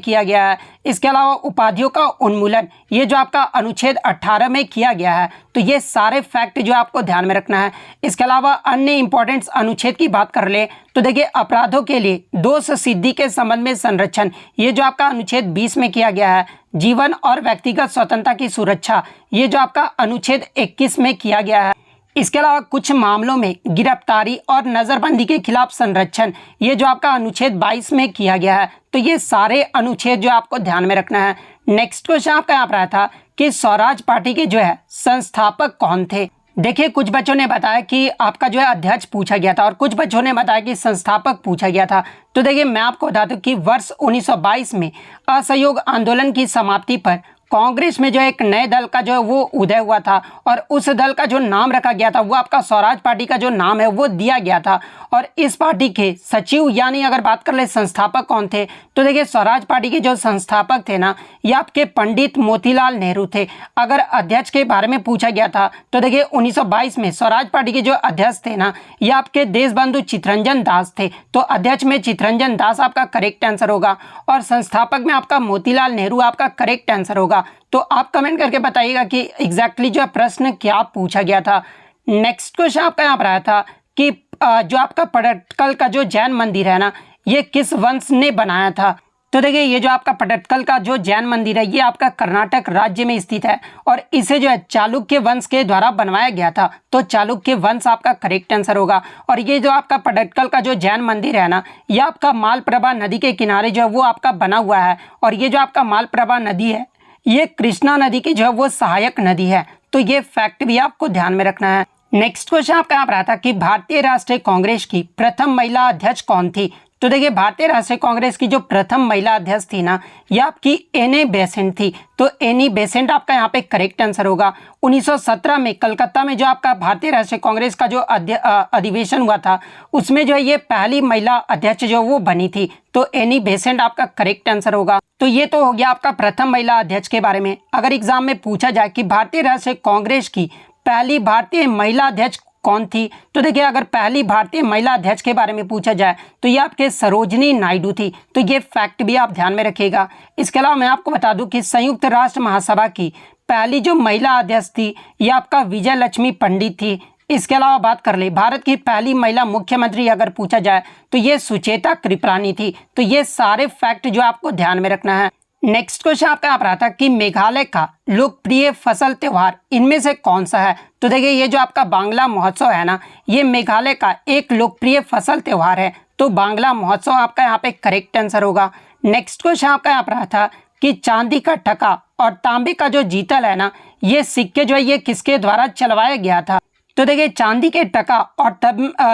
किया गया है। इसके अलावा उपाधियों का उन्मूलन, ये जो आपका अनुच्छेद 18 में किया गया है। तो ये सारे फैक्ट जो आपको ध्यान में रखना है। इसके अलावा अन्य इंपॉर्टेंट अनुच्छेद की बात कर ले तो देखिए अपराधों के लिए दोष सिद्धि के संबंध में संरक्षण, ये जो आपका अनुच्छेद 20 में किया गया है। जीवन और व्यक्तिगत स्वतंत्रता की सुरक्षा, ये जो आपका अनुच्छेद 21 में किया गया है। इसके अलावा कुछ मामलों में गिरफ्तारी और नजरबंदी के खिलाफ संरक्षण, ये जो आपका अनुच्छेद 22 में किया गया है। तो ये सारे अनुच्छेद जो आपको ध्यान में रखना है। नेक्स्ट क्वेश्चन आपका यहाँ पर आया था कि स्वराज पार्टी के जो है संस्थापक कौन थे। देखिए कुछ बच्चों ने बताया कि आपका जो है अध्यक्ष पूछा गया था और कुछ बच्चों ने बताया कि संस्थापक पूछा गया था। तो देखिए मैं आपको बता दूं कि वर्ष 1922 में असहयोग आंदोलन की समाप्ति पर कांग्रेस में जो एक नए दल का जो है वो उदय हुआ था। और उस दल का जो नाम रखा गया था वो आपका स्वराज पार्टी का जो नाम है वो दिया गया था। और इस पार्टी के सचिव यानी अगर बात कर ले संस्थापक कौन थे, तो देखिए स्वराज पार्टी के जो संस्थापक थे ना ये आपके पंडित मोतीलाल नेहरू थे। अगर अध्यक्ष के बारे में पूछा गया था तो देखिए 1922 में स्वराज पार्टी के जो अध्यक्ष थे ना ये आपके देशबंधु चित्तरंजन दास थे। तो अध्यक्ष में चित्तरंजन दास आपका करेक्ट आंसर होगा और संस्थापक में आपका मोतीलाल नेहरू आपका करेक्ट आंसर होगा। तो आप कमेंट करके बताइएगा कि एग्जैक्टली जो प्रश्न क्या पूछा गया था। नेक्स्ट क्वेश्चन आपका यहाँ पर आया था कि जो आपका पटक्कल का जो जैन मंदिर है ना ये किस वंश ने बनाया था। तो देखिए ये जो आपका पटक्कल का जो जैन मंदिर है ये आपका कर्नाटक राज्य में स्थित है और इसे जो है चालुक्य वंश के द्वारा बनवाया गया था। तो चालुक्य वंश आपका करेक्ट आंसर होगा। और ये जो आपका पटक्कल का जो जैन मंदिर है ना ये आपका मालप्रभा नदी के किनारे जो है वो आपका बना हुआ है। और ये जो आपका मालप्रभा नदी है ये कृष्णा नदी की जो है वो सहायक नदी है। तो ये फैक्ट भी आपको ध्यान में रखना है। नेक्स्ट क्वेश्चन आपका यहाँ पर आता कि भारतीय राष्ट्रीय कांग्रेस की प्रथम महिला अध्यक्ष कौन थी। तो देखिए भारतीय राष्ट्रीय कांग्रेस की जो प्रथम महिला अध्यक्ष थी ना ये आपकी एनी बेसेंट थी। तो एनी बेसेंट आपका यहाँ पे करेक्ट आंसर होगा। 1917 में कलकत्ता में जो आपका भारतीय राष्ट्रीय कांग्रेस का जो अधिवेशन हुआ था उसमें जो है ये पहली महिला अध्यक्ष जो वो बनी थी। तो एनी बेसेंट आपका करेक्ट आंसर होगा। तो ये तो हो गया आपका प्रथम महिला अध्यक्ष के बारे में। अगर एग्जाम में पूछा जाए कि भारतीय राष्ट्रीय कांग्रेस की पहली भारतीय महिला अध्यक्ष कौन थी, तो देखिए अगर पहली भारतीय महिला अध्यक्ष के बारे में पूछा जाए तो ये आपके सरोजनी नायडू थी। तो ये फैक्ट भी आप ध्यान में रखिएगा। इसके अलावा मैं आपको बता दूं कि संयुक्त राष्ट्र महासभा की पहली जो महिला अध्यक्ष थी ये आपका विजय लक्ष्मी पंडित थी। इसके अलावा बात कर ले भारत की पहली महिला मुख्यमंत्री अगर पूछा जाए तो ये सुचेता कृपलानी थी। तो ये सारे फैक्ट जो आपको ध्यान में रखना है। नेक्स्ट क्वेश्चन आपका यहाँ पर आता है कि मेघालय का लोकप्रिय फसल त्योहार इनमें से कौन सा है। तो देखिए ये जो आपका बांग्ला महोत्सव है ना, ये मेघालय का एक लोकप्रिय फसल त्योहार है। तो बांग्ला महोत्सव आपका यहाँ पे करेक्ट आंसर होगा। नेक्स्ट क्वेश्चन आपका यहाँ पर आता है कि चांदी का टका और तांबे का जो जीतल है ना, ये सिक्के जो है ये किसके द्वारा चलवाया गया था। तो देखिए चांदी के टका और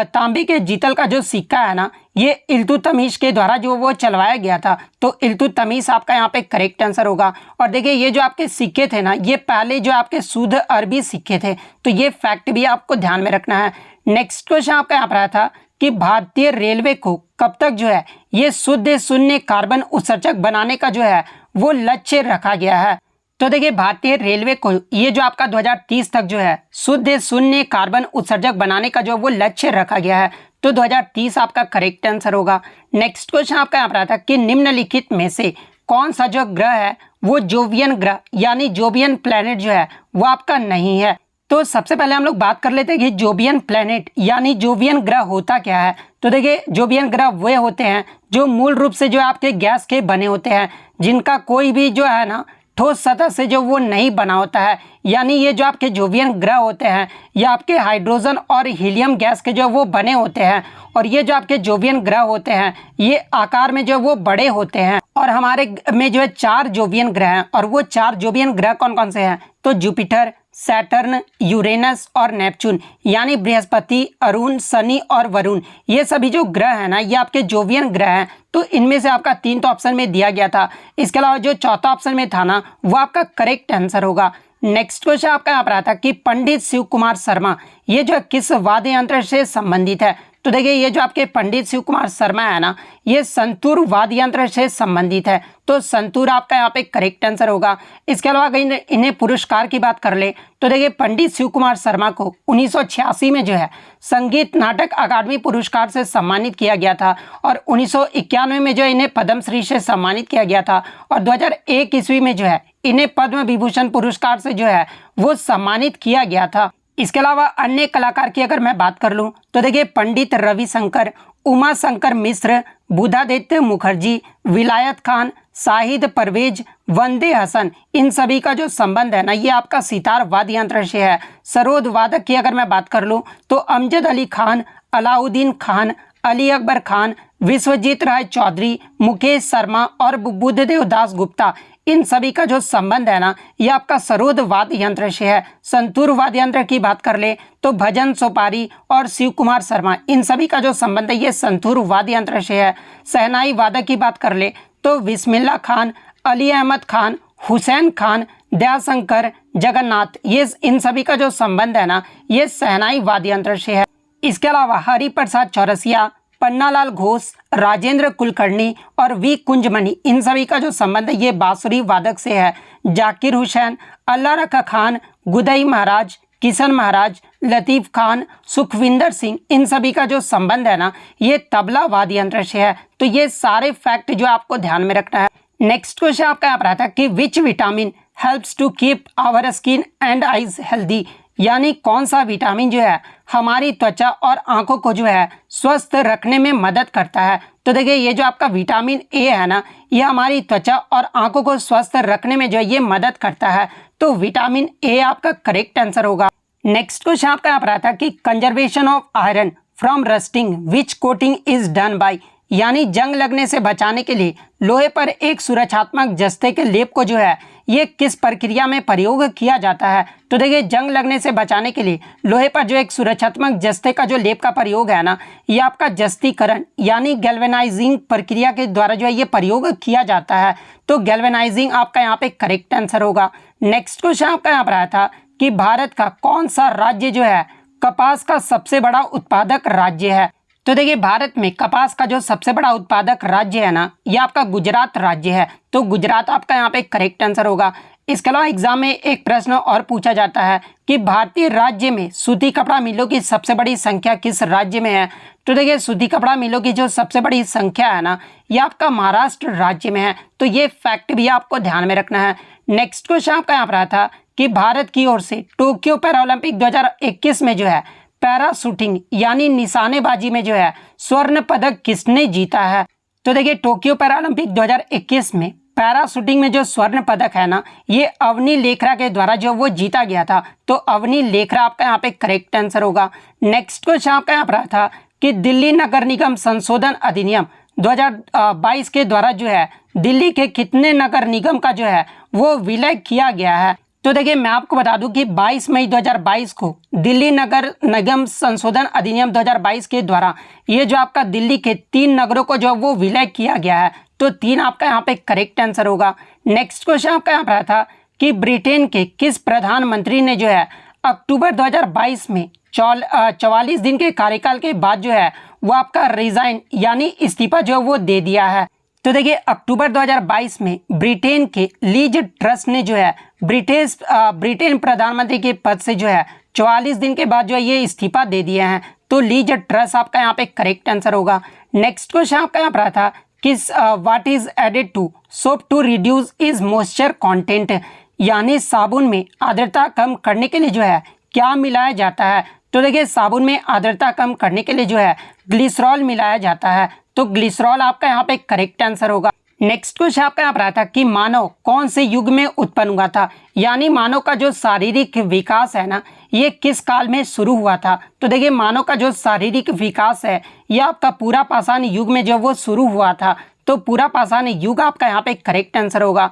तांबे के जीतल का जो सिक्का है ना, ये इल्तुतमिश के द्वारा जो वो चलवाया गया था। तो इल्तुतमिश आपका यहाँ पे करेक्ट आंसर होगा। और देखिए ये जो आपके सिक्के थे ना, ये पहले जो आपके शुद्ध अरबी सिक्के थे। तो ये फैक्ट भी आपको ध्यान में रखना है। नेक्स्ट क्वेश्चन आपका यहाँ पर आया था कि भारतीय रेलवे को कब तक जो है ये शुद्ध शून्य कार्बन उत्सर्जक बनाने का जो है वो लक्ष्य रखा गया है। तो देखिए भारतीय रेलवे को ये जो आपका 2030 तक जो है शुद्ध शून्य कार्बन उत्सर्जक बनाने का जो वो लक्ष्य रखा गया है। तो 2030 आपका करेक्ट आंसर होगा। नेक्स्ट क्वेश्चन आपका यहाँ पर आता है कि निम्नलिखित में से कौन सा जो ग्रह है वो जोवियन ग्रह यानी जोवियन प्लैनेट जो है वो आपका नहीं है। तो सबसे पहले हम लोग बात कर लेते हैं कि जोवियन प्लैनेट यानी जोवियन ग्रह होता क्या है। तो देखिए जोवियन ग्रह वे होते हैं जो मूल रूप से जो आपके गैस के बने होते हैं, जिनका कोई भी जो है ना ठोस सतह से जो वो नहीं बना होता है। यानी ये जो आपके जोवियन ग्रह होते हैं ये आपके हाइड्रोजन और हीलियम गैस के जो वो बने होते हैं। और ये जो आपके जोवियन ग्रह होते हैं ये आकार में जो वो बड़े होते हैं। और हमारे में जो है 4 जोवियन ग्रह हैं, और वो 4 जोवियन ग्रह कौन कौन से हैं। तो जुपिटर, सैटर्न, यूरेनस और नेपच्यून यानी बृहस्पति, अरुण, शनि और वरुण, ये सभी जो ग्रह हैं ना ये आपके जोवियन ग्रह हैं। तो इनमें से आपका 3 तो ऑप्शन में दिया गया था। इसके अलावा जो चौथा ऑप्शन में था ना वो आपका करेक्ट आंसर होगा। नेक्स्ट क्वेश्चन आपका यहाँ पर आता है कि पंडित शिव कुमार शर्मा ये जो किस वाद्य यंत्र से संबंधित है। तो देखिए ये जो आपके पंडित शिव कुमार शर्मा है ना ये संतूर वाद्य यंत्र से संबंधित है। तो संतूर आपका यहाँ पे करेक्ट आंसर होगा। इसके अलावा अगर इन्हें पुरस्कार की बात कर ले तो देखिए पंडित शिव कुमार शर्मा को 1986 में जो है संगीत नाटक अकादमी पुरस्कार से सम्मानित किया गया था, और 1991 में जो इन्हें पद्मश्री से सम्मानित किया गया था, और 2001 ईस्वी में जो है इन्हें पद्म विभूषण पुरस्कार से जो है वो सम्मानित किया गया था। इसके अलावा अन्य कलाकार की अगर मैं बात कर लूं तो देखिए पंडित रविशंकर, उमा शंकर मिश्र, बुधादित्य मुखर्जी, विलायत खान, शाहिद परवेज, वंदे हसन, इन सभी का जो संबंध है ना ये आपका सितार वाद्य यंत्र से है। सरोद वादक की अगर मैं बात कर लूं तो अमजद अली खान, अलाउद्दीन खान, अली अकबर खान, विश्वजीत राय चौधरी, मुकेश शर्मा और बुद्धदेव दास गुप्ता, इन सभी का जो संबंध है ना ये आपका सरोद वाद्य यंत्र से है। संतूर वाद्य यंत्र की बात कर ले तो भजन सोपारी और शिव कुमार शर्मा, इन सभी का जो संबंध है ये संतूर वाद्य यंत्र से है। शहनाई वादक की बात कर ले तो बिस्मिल्लाह खान, अली अहमद खान, हुसैन खान, दयाशंकर, जगन्नाथ, ये इन सभी का जो संबंध है ना ये शहनाई वाद्य यंत्र से है। इसके अलावा हरिप्रसाद चौरसिया, पन्नालाल घोष, राजेंद्र कुलकर्णी और वी कुंजमणि, इन सभी का जो संबंध है ये बांसुरी वादक से है। जाकिर हुसैन, अल्लाह रखा खान, गुदई महाराज, किशन महाराज, लतीफ़ खान, सुखविंदर सिंह, इन सभी का जो संबंध है ना ये तबला वाद्य यंत्र से है। तो ये सारे फैक्ट जो आपको ध्यान में रखना है। नेक्स्ट क्वेश्चन आपका यहाँ पर आता है कि which vitamin helps to keep our skin and eyes healthy, यानी कौन सा विटामिन जो है हमारी त्वचा और आंखों को जो है स्वस्थ रखने में मदद करता है। तो देखिए ये जो आपका विटामिन ए है ना ये हमारी त्वचा और आंखों को स्वस्थ रखने में जो है ये मदद करता है। तो विटामिन ए आपका करेक्ट आंसर होगा। नेक्स्ट क्वेश्चन आपका यहाँ पर आता है कि conservation of iron from rusting which coating is done by, यानी जंग लगने से बचाने के लिए लोहे पर एक सुरक्षात्मक जस्ते के लेप को जो है ये किस प्रक्रिया में प्रयोग किया जाता है। तो देखिए जंग लगने से बचाने के लिए लोहे पर जो एक सुरक्षात्मक जस्ते का जो लेप का प्रयोग है ना ये आपका जस्तीकरण यानी गैल्वेनाइजिंग प्रक्रिया के द्वारा जो है ये प्रयोग किया जाता है। तो गैल्वेनाइजिंग आपका यहाँ पे करेक्ट आंसर होगा। नेक्स्ट क्वेश्चन आपका यहाँ पर आया था कि भारत का कौन सा राज्य जो है कपास का सबसे बड़ा उत्पादक राज्य है। तो देखिए भारत में कपास का जो सबसे बड़ा उत्पादक राज्य है ना ये आपका गुजरात राज्य है। तो गुजरात आपका यहाँ पे करेक्ट आंसर होगा। इसके अलावा एग्जाम में एक प्रश्न और पूछा जाता है कि भारतीय राज्य में सूती कपड़ा मिलों की सबसे बड़ी संख्या किस राज्य में है। तो देखिए सूती कपड़ा मिलों की जो सबसे बड़ी संख्या है ना ये आपका महाराष्ट्र राज्य में है। तो ये फैक्ट भी आपको ध्यान में रखना है। नेक्स्ट क्वेश्चन आपका यहाँ पर आया था कि भारत की ओर से टोक्यो पैरालंपिक 2021 में जो है पैरा शूटिंग यानी निशानेबाजी में जो है स्वर्ण पदक किसने जीता है। तो देखिए टोक्यो पैरालंपिक 2021 में पैराशूटिंग में जो स्वर्ण पदक है ना, ये अवनी लेखरा के द्वारा जो वो जीता गया था। तो अवनी लेखरा आपका यहाँ पे करेक्ट आंसर होगा। नेक्स्ट क्वेश्चन आपका यहाँ पर आया था कि दिल्ली नगर निगम संशोधन अधिनियम 2022 के द्वारा जो है दिल्ली के कितने नगर निगम का जो है वो विलय किया गया है। तो देखिए मैं आपको बता दूं कि 22 मई 2022 को दिल्ली नगर निगम संशोधन अधिनियम 2022 के द्वारा ये जो आपका दिल्ली के 3 नगरों को जो वो विलय किया गया है। तो 3 आपका यहाँ पे करेक्ट आंसर होगा। नेक्स्ट क्वेश्चन आपका यहाँ पर आया था कि ब्रिटेन के किस प्रधानमंत्री ने जो है अक्टूबर 2022 में 44 दिन के कार्यकाल के बाद जो है वो आपका रिजाइन यानी इस्तीफा जो वो दे दिया है। तो देखिए अक्टूबर 2022 में ब्रिटेन के लीज ट्रस्ट ने जो है ब्रिटेन प्रधानमंत्री के पद से जो है 44 दिन के बाद जो है ये इस्तीफा दे दिए हैं। तो लीज ट्रस्ट आपका यहाँ पे करेक्ट आंसर होगा। नेक्स्ट क्वेश्चन आपका यहाँ पर था किस what is added to soap to reduce is moisture content, यानी साबुन में आर्द्रता कम करने के लिए जो है क्या मिलाया जाता है। तो देखिए साबुन में आर्द्रता कम करने के लिए जो है ग्लिसरॉल मिलाया जाता है। तो ग्लिसरॉल आपका यहाँ पे करेक्ट आंसर होगा। नेक्स्ट क्वेश्चन आपका यहाँ पर आया था कि मानव कौन से युग में उत्पन्न हुआ था, यानी मानव का जो शारीरिक विकास है ना ये किस काल में शुरू हुआ था। तो देखिए मानव का जो शारीरिक विकास है ये आपका पूरा पाषाण युग में जो वो शुरू हुआ था। तो पूरा पाषाण युग आपका यहाँ पे करेक्ट आंसर होगा।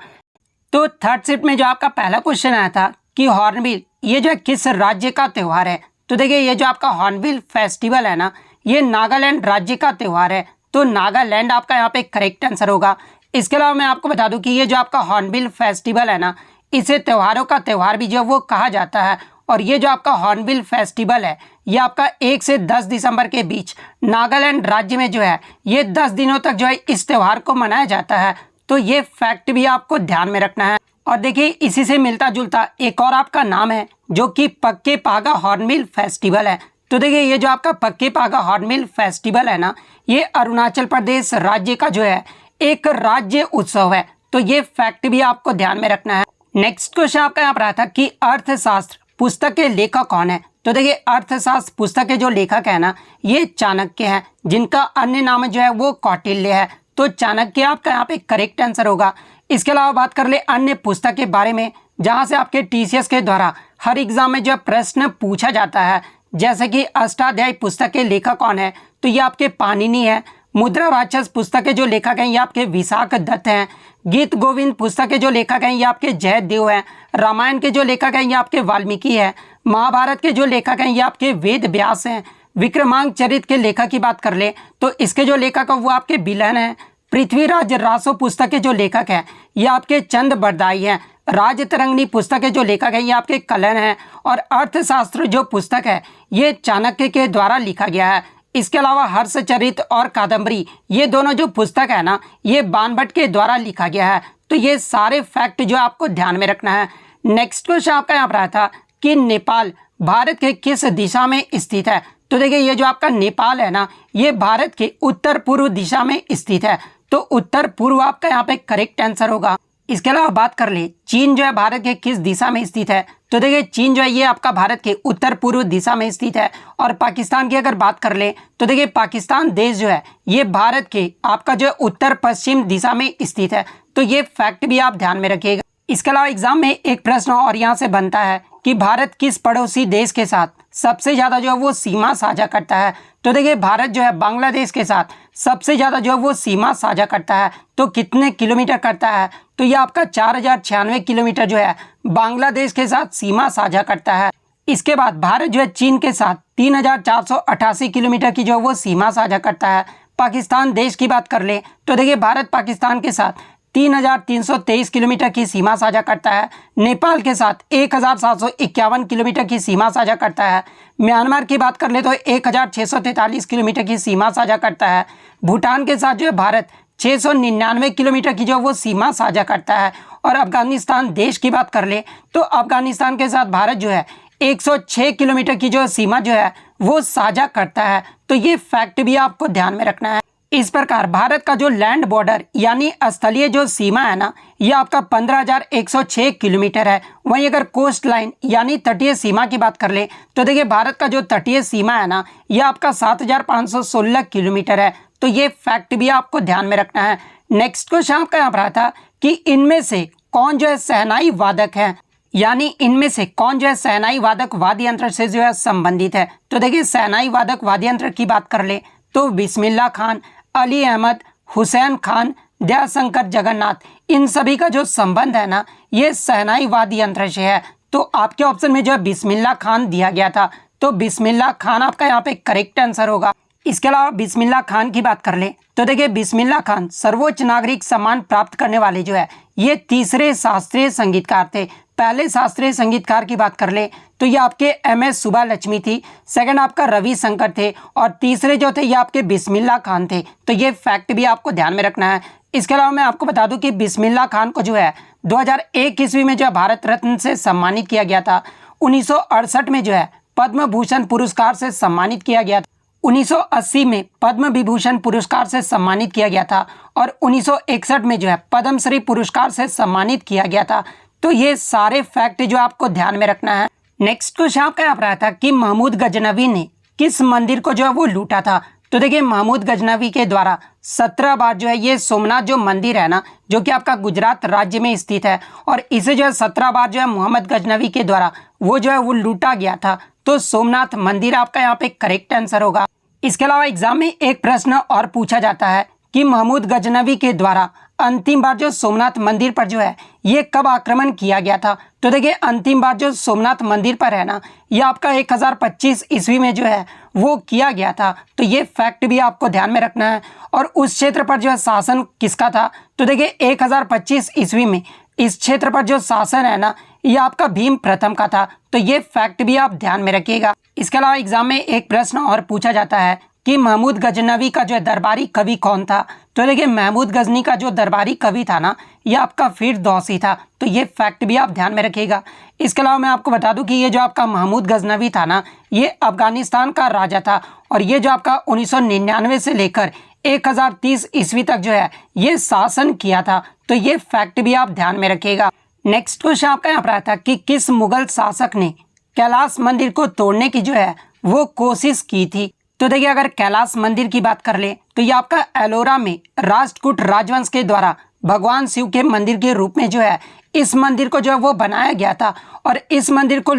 तो थर्ड शिफ्ट में जो आपका पहला क्वेश्चन आया था कि हॉर्नबिल ये जो है किस राज्य का त्यौहार है। तो देखिए ये जो आपका हॉर्नबिल फेस्टिवल है ना ये नागालैंड राज्य का त्यौहार है। तो नागालैंड आपका यहाँ पे करेक्ट आंसर होगा। इसके अलावा मैं आपको बता दूं कि ये जो आपका हॉर्नबिल फेस्टिवल है ना इसे त्योहारों का त्यौहार भी जो वो कहा जाता है। और ये जो आपका हॉर्नबिल फेस्टिवल है ये आपका 1 से 10 दिसंबर के बीच नागालैंड राज्य में जो है ये 10 दिनों तक जो है इस त्यौहार को मनाया जाता है। तो ये फैक्ट भी आपको ध्यान में रखना है। और देखिए इसी से मिलता जुलता एक और आपका नाम है जो कि पक्के पागा हॉर्नबिल फेस्टिवल है। तो देखिए ये जो आपका पक्के पागा हॉर्नबिल फेस्टिवल है ना ये अरुणाचल प्रदेश राज्य का जो है एक राज्य उत्सव है। तो ये फैक्ट भी आपको ध्यान में रखना है। नेक्स्ट क्वेश्चन आपका यहाँ पर आया था कि अर्थशास्त्र पुस्तक के लेखक कौन है। तो देखिए अर्थशास्त्र पुस्तक के जो लेखक है ना ये चाणक्य हैं, जिनका अन्य नाम जो है वो कौटिल्य है। तो चाणक्य आपका यहाँ पे करेक्ट आंसर होगा। इसके अलावा बात कर ले अन्य पुस्तक के बारे में जहाँ से आपके टीसीएस के द्वारा हर एग्जाम में जो प्रश्न पूछा जाता है, जैसे कि अष्टाध्यायी पुस्तक के लेखक कौन है। तो ये आपके पाणिनि है। मुद्रा राक्षस पुस्तक के जो लेखक हैं ये आपके विशाख दत्त हैं। गीत गोविंद पुस्तक के जो लेखक हैं ये आपके जयदेव हैं। रामायण के जो लेखक हैं ये आपके वाल्मीकि हैं। महाभारत के जो लेखक हैं ये आपके वेद व्यास हैं। विक्रमांक चरित के लेखक की बात कर ले तो इसके जो लेखक है वो आपके बिलन हैं। पृथ्वीराज रासो पुस्तक के जो लेखक हैं ये आपके चंद बरदाई हैं। राजतरंगिणी पुस्तक के जो लेखक हैं ये आपके कलन हैं। और अर्थशास्त्र जो पुस्तक है ये चाणक्य के द्वारा लिखा गया है। इसके अलावा हर्षचरित और कादम्बरी ये दोनों जो पुस्तक है ना ये बाणभट्ट के द्वारा लिखा गया है। तो ये सारे फैक्ट जो आपको ध्यान में रखना है। नेक्स्ट क्वेश्चन आपका यहाँ पर आया था कि नेपाल भारत के किस दिशा में स्थित है। तो देखिए ये जो आपका नेपाल है ना ये भारत के उत्तर पूर्व दिशा में स्थित है। तो उत्तर पूर्व आपका यहाँ पे करेक्ट आंसर होगा। इसके अलावा बात कर ले चीन जो है भारत के किस दिशा में स्थित है। तो देखिए चीन जो है ये आपका भारत के उत्तर पूर्व दिशा में स्थित है। और पाकिस्तान की अगर बात कर ले तो देखिए पाकिस्तान देश जो है ये भारत के आपका जो उत्तर पश्चिम दिशा में स्थित है। तो ये फैक्ट भी आप ध्यान में रखिएगा। इसके अलावा एग्जाम में एक प्रश्न और यहाँ से बनता है कि भारत किस पड़ोसी देश के साथ सबसे ज़्यादा जो है वो सीमा साझा करता है। तो देखिए भारत जो है बांग्लादेश के साथ सबसे ज़्यादा जो है वो सीमा साझा करता है। तो कितने किलोमीटर करता है। तो ये आपका 4096 किलोमीटर जो है बांग्लादेश के साथ सीमा साझा करता है। इसके बाद भारत जो है चीन के साथ 3488 किलोमीटर की जो है वो सीमा साझा करता है। पाकिस्तान देश की बात कर ले तो देखिए भारत पाकिस्तान के साथ 3323 किलोमीटर की सीमा साझा करता है। नेपाल के साथ 1751 किलोमीटर की सीमा साझा करता है। म्यांमार की बात कर ले तो 1643 किलोमीटर की सीमा साझा करता है। भूटान के साथ जो है भारत 699 किलोमीटर की जो वो सीमा साझा करता है। और अफगानिस्तान देश की बात कर ले तो अफगानिस्तान के साथ भारत जो है 106 किलोमीटर की जो सीमा जो है वो साझा करता है। तो ये फैक्ट भी आपको ध्यान में रखना है। इस प्रकार भारत का जो लैंड बॉर्डर यानी स्थलीय जो सीमा है ना ये आपका 15,106 किलोमीटर है। वहीं अगर कोस्ट लाइन यानी तटीय सीमा की बात कर ले तो देखिए भारत का जो तटीय सीमा है ना ये आपका 7,516 किलोमीटर है। तो ये फैक्ट भी आपको ध्यान में रखना है। नेक्स्ट क्वेश्चन आपका यहाँ पर आता कि इनमें से कौन जो है शहनाई वादक है, यानी इनमें से कौन जो है शहनाई वादक वाद्य यंत्र से जो है संबंधित है। तो देखिए शहनाई वादक वाद्य यंत्र की बात कर ले तो बिस्मिल्लाह खान, अली अहमद, हुसैन खान, दयाशंकर जगन्नाथ, इन सभी का जो संबंध है ना ये शहनाई वाद्य यंत्र से है। तो आपके ऑप्शन में जो है बिस्मिल्लाह खान दिया गया था, तो बिस्मिल्लाह खान आपका यहाँ पे करेक्ट आंसर होगा। इसके अलावा बिस्मिल्लाह खान की बात कर ले तो देखिए बिस्मिल्लाह खान सर्वोच्च नागरिक सम्मान प्राप्त करने वाले जो है ये तीसरे शास्त्रीय संगीतकार थे। पहले शास्त्रीय संगीतकार की बात कर ले तो ये आपके MS सुब्बालक्ष्मी थी, सेकंड आपका रविशंकर थे और तीसरे जो थे ये आपके बिस्मिल्लाह खान थे। तो ये फैक्ट भी आपको ध्यान में रखना है। इसके अलावा मैं आपको बता दूं कि बिस्मिल्लाह खान को जो है 2001 ईस्वी में जो है भारत रत्न से सम्मानित किया गया था। 1968 में जो है पद्म भूषण पुरस्कार से सम्मानित किया गया था। 1980 में पद्म विभूषण पुरस्कार से सम्मानित किया गया था और 1961 में जो है पद्मश्री पुरस्कार से सम्मानित किया गया था। तो ये सारे फैक्ट जो आपको ध्यान में रखना है। नेक्स्ट क्वेश्चन आपका यहाँ पर आया था कि महमूद गजनवी ने किस मंदिर को जो है वो लूटा था। तो देखिए महमूद गजनवी के द्वारा 17 बार जो है ये सोमनाथ जो मंदिर है ना जो कि आपका गुजरात राज्य में स्थित है और इसे जो है 17 बार जो है मोहम्मद गजनवी के द्वारा वो जो है वो लूटा गया था। तो सोमनाथ मंदिर आपका यहाँ पे करेक्ट आंसर होगा। इसके अलावा एग्जाम में एक प्रश्न और पूछा जाता है कि महमूद गजनवी के द्वारा अंतिम बार जो सोमनाथ मंदिर पर जो है ये कब आक्रमण किया गया था। तो देखिए अंतिम बार जो सोमनाथ मंदिर पर है ना ये आपका 1025 ईस्वी में जो है वो किया गया था। तो ये फैक्ट भी आपको ध्यान में रखना है। और उस क्षेत्र पर जो है शासन किसका था। तो देखिए 1025 ईस्वी में इस क्षेत्र पर जो शासन है ना ये आपका भीम प्रथम का था। तो ये फैक्ट भी आप ध्यान में रखिएगा। इसके अलावा एग्जाम में एक प्रश्न और पूछा जाता है कि महमूद गजनवी का जो है दरबारी कवि कौन था। तो देखिए महमूद गजनी का जो दरबारी कवि था ना ये आपका फिरदौसी था। तो ये फैक्ट भी आप ध्यान में रखिएगा। इसके अलावा मैं आपको बता दूं कि ये जो आपका महमूद गजनवी था ना ये अफगानिस्तान का राजा था और ये जो आपका 1999 से लेकर 1030 ईस्वी तक जो है ये शासन किया था। तो ये फैक्ट भी आप ध्यान में रखिएगा। नेक्स्ट क्वेश्चन आपका यहाँ पर आया था कि किस मुगल शासक ने कैलाश मंदिर को तोड़ने की जो है वो कोशिश की थी। तो देखिए अगर कैलाश मंदिर की बात कर ले तो ये आपका एलोरा में राष्ट्रकूट राजवंश के द्वारा भगवान शिव के मंदिर के रूप में जो है इस मंदिर को जो है वो बनाया गया था और इस मंदिर को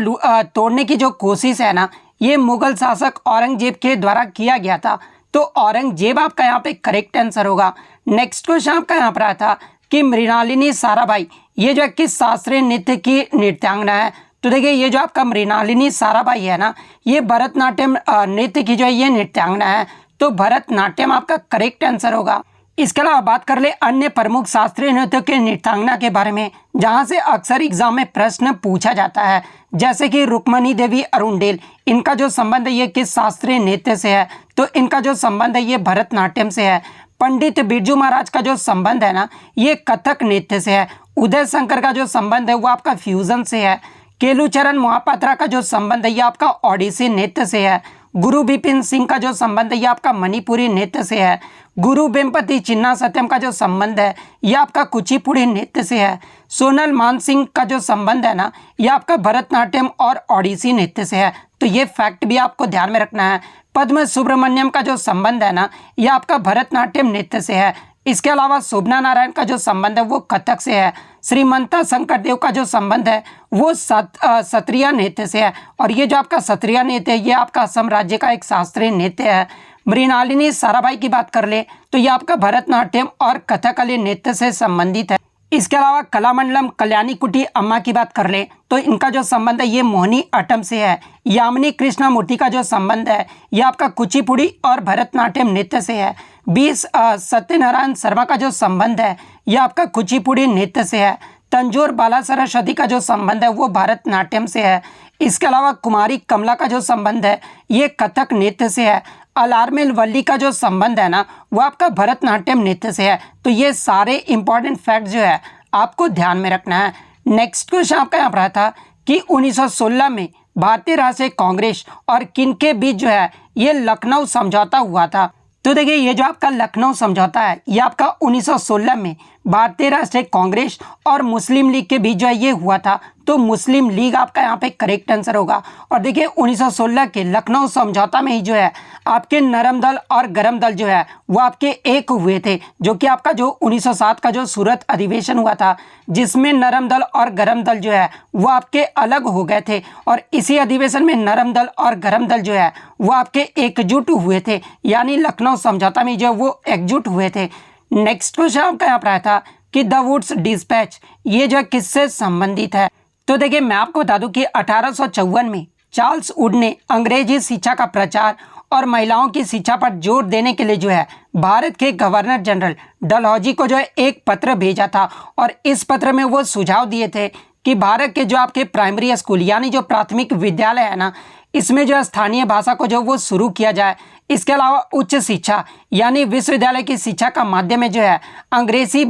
तोड़ने की जो कोशिश है ना ये मुगल शासक औरंगजेब के द्वारा किया गया था। तो औरंगजेब आपका यहाँ पे करेक्ट आंसर होगा। नेक्स्ट क्वेश्चन आपका यहाँ पर आया था कि मृणालिनी साराभाई ये जो है किस शास्त्रीय नृत्य की नृत्यांगना है। तो देखिए ये जो आपका मृणालिनी साराभाई है ना ये भरतनाट्यम नृत्य की जो है ये नृत्यांगना है। तो भरतनाट्यम आपका करेक्ट आंसर होगा। इसके अलावा बात कर ले अन्य प्रमुख शास्त्रीय नृत्यों के नृत्यांगना के बारे में जहां से अक्सर एग्जाम में प्रश्न पूछा जाता है, जैसे कि रुक्मणी देवी अरुणडेल, इनका जो संबंध है ये किस शास्त्रीय नृत्य से है। तो इनका जो संबंध है ये भरतनाट्यम से है। पंडित बिरजू महाराज का जो संबंध है ना ये कथक नृत्य से है। उदय शंकर का जो संबंध है वो आपका फ्यूजन से है। केलुचरण मोहापात्रा का जो संबंध है ये आपका ओडिसी नृत्य से है। गुरु बिपिन सिंह का जो संबंध है ये आपका मणिपुरी नृत्य से है। गुरु वेम्पति चिन्ना सत्यम का जो संबंध है ये आपका कुचिपुड़ी नृत्य से है। सोनल मानसिंह का जो संबंध है ना ये आपका भरतनाट्यम और ओडिसी नृत्य से है। तो ये फैक्ट भी आपको ध्यान में रखना है। पद्म सुब्रमण्यम का जो संबंध है ना ये आपका भरतनाट्यम नृत्य से है। इसके अलावा शोभना नारायण का जो संबंध है वो कथक से है। श्रीमंता शंकरदेव का जो संबंध है वो सत्रिया नृत्य से है और ये जो आपका सत्रिया नृत्य है ये आपका असम राज्य का एक शास्त्रीय नृत्य है। मृणालिनी साराभाई की बात कर ले तो ये आपका भरतनाट्यम और कथकली नृत्य से संबंधित है। इसके अलावा कलामंडलम कल्याणी कुटी अम्मा की बात कर ले तो इनका जो संबंध है ये मोहिनी अट्टम से है। यामिनी कृष्णा मूर्ति का जो संबंध है ये आपका कुचिपुड़ी और भरतनाट्यम नृत्य से है। 20 सत्यनारायण शर्मा का जो संबंध है ये आपका कुचिपुड़ी नृत्य से है। तंजोर बाला सरस्वती का जो संबंध है वो भरतनाट्यम से है। इसके अलावा कुमारी कमला का जो संबंध है ये कथक नृत्य से है। अलार्मेल वल्ली का जो संबंध है ना वो आपका भरतनाट्यम नृत्य से है। तो ये सारे इंपॉर्टेंट फैक्ट जो है आपको ध्यान में रखना है। नेक्स्ट क्वेश्चन आपका यहाँ पर था कि 1916 में भारतीय राष्ट्रीय कांग्रेस और किन के बीच जो है ये लखनऊ समझौता हुआ था। तो देखिए ये जो आपका लखनऊ समझौता है ये आपका 1916 में भारतीय राष्ट्रीय कांग्रेस और मुस्लिम लीग के बीच जो है ये हुआ था, तो मुस्लिम लीग आपका यहाँ पे करेक्ट आंसर होगा। और देखिए 1916 के लखनऊ समझौता में ही जो है आपके नरम दल और गरम दल जो है वो आपके एक हुए थे, जो कि आपका जो 1907 का जो सूरत अधिवेशन हुआ था जिसमें नरम दल और गरम दल जो है वो आपके अलग हो गए थे, और इसी अधिवेशन में नरम दल और गरम दल जो है वो आपके एकजुट हुए थे, यानी लखनऊ समझौता में जो वो एकजुट हुए थे। नेक्स्ट क्वेश्चन आपका यहाँ पर आया था कि द वुड्स डिस्पैच ये जो है किससे संबंधित है। तो देखिए मैं आपको बता दूं कि 1854 में चार्ल्स वुड ने अंग्रेजी शिक्षा का प्रचार और महिलाओं की शिक्षा पर जोर देने के लिए जो है भारत के गवर्नर जनरल डलहौजी को जो है एक पत्र भेजा था, और इस पत्र में वो सुझाव दिए थे कि भारत के जो आपके प्राइमरी स्कूल यानी जो प्राथमिक विद्यालय है ना, इसमें जो स्थानीय भाषा को जो वो शुरू किया जाए। इसके अलावा उच्च शिक्षा यानी विश्वविद्यालय की शिक्षा का माध्यम में जो है अंग्रेजी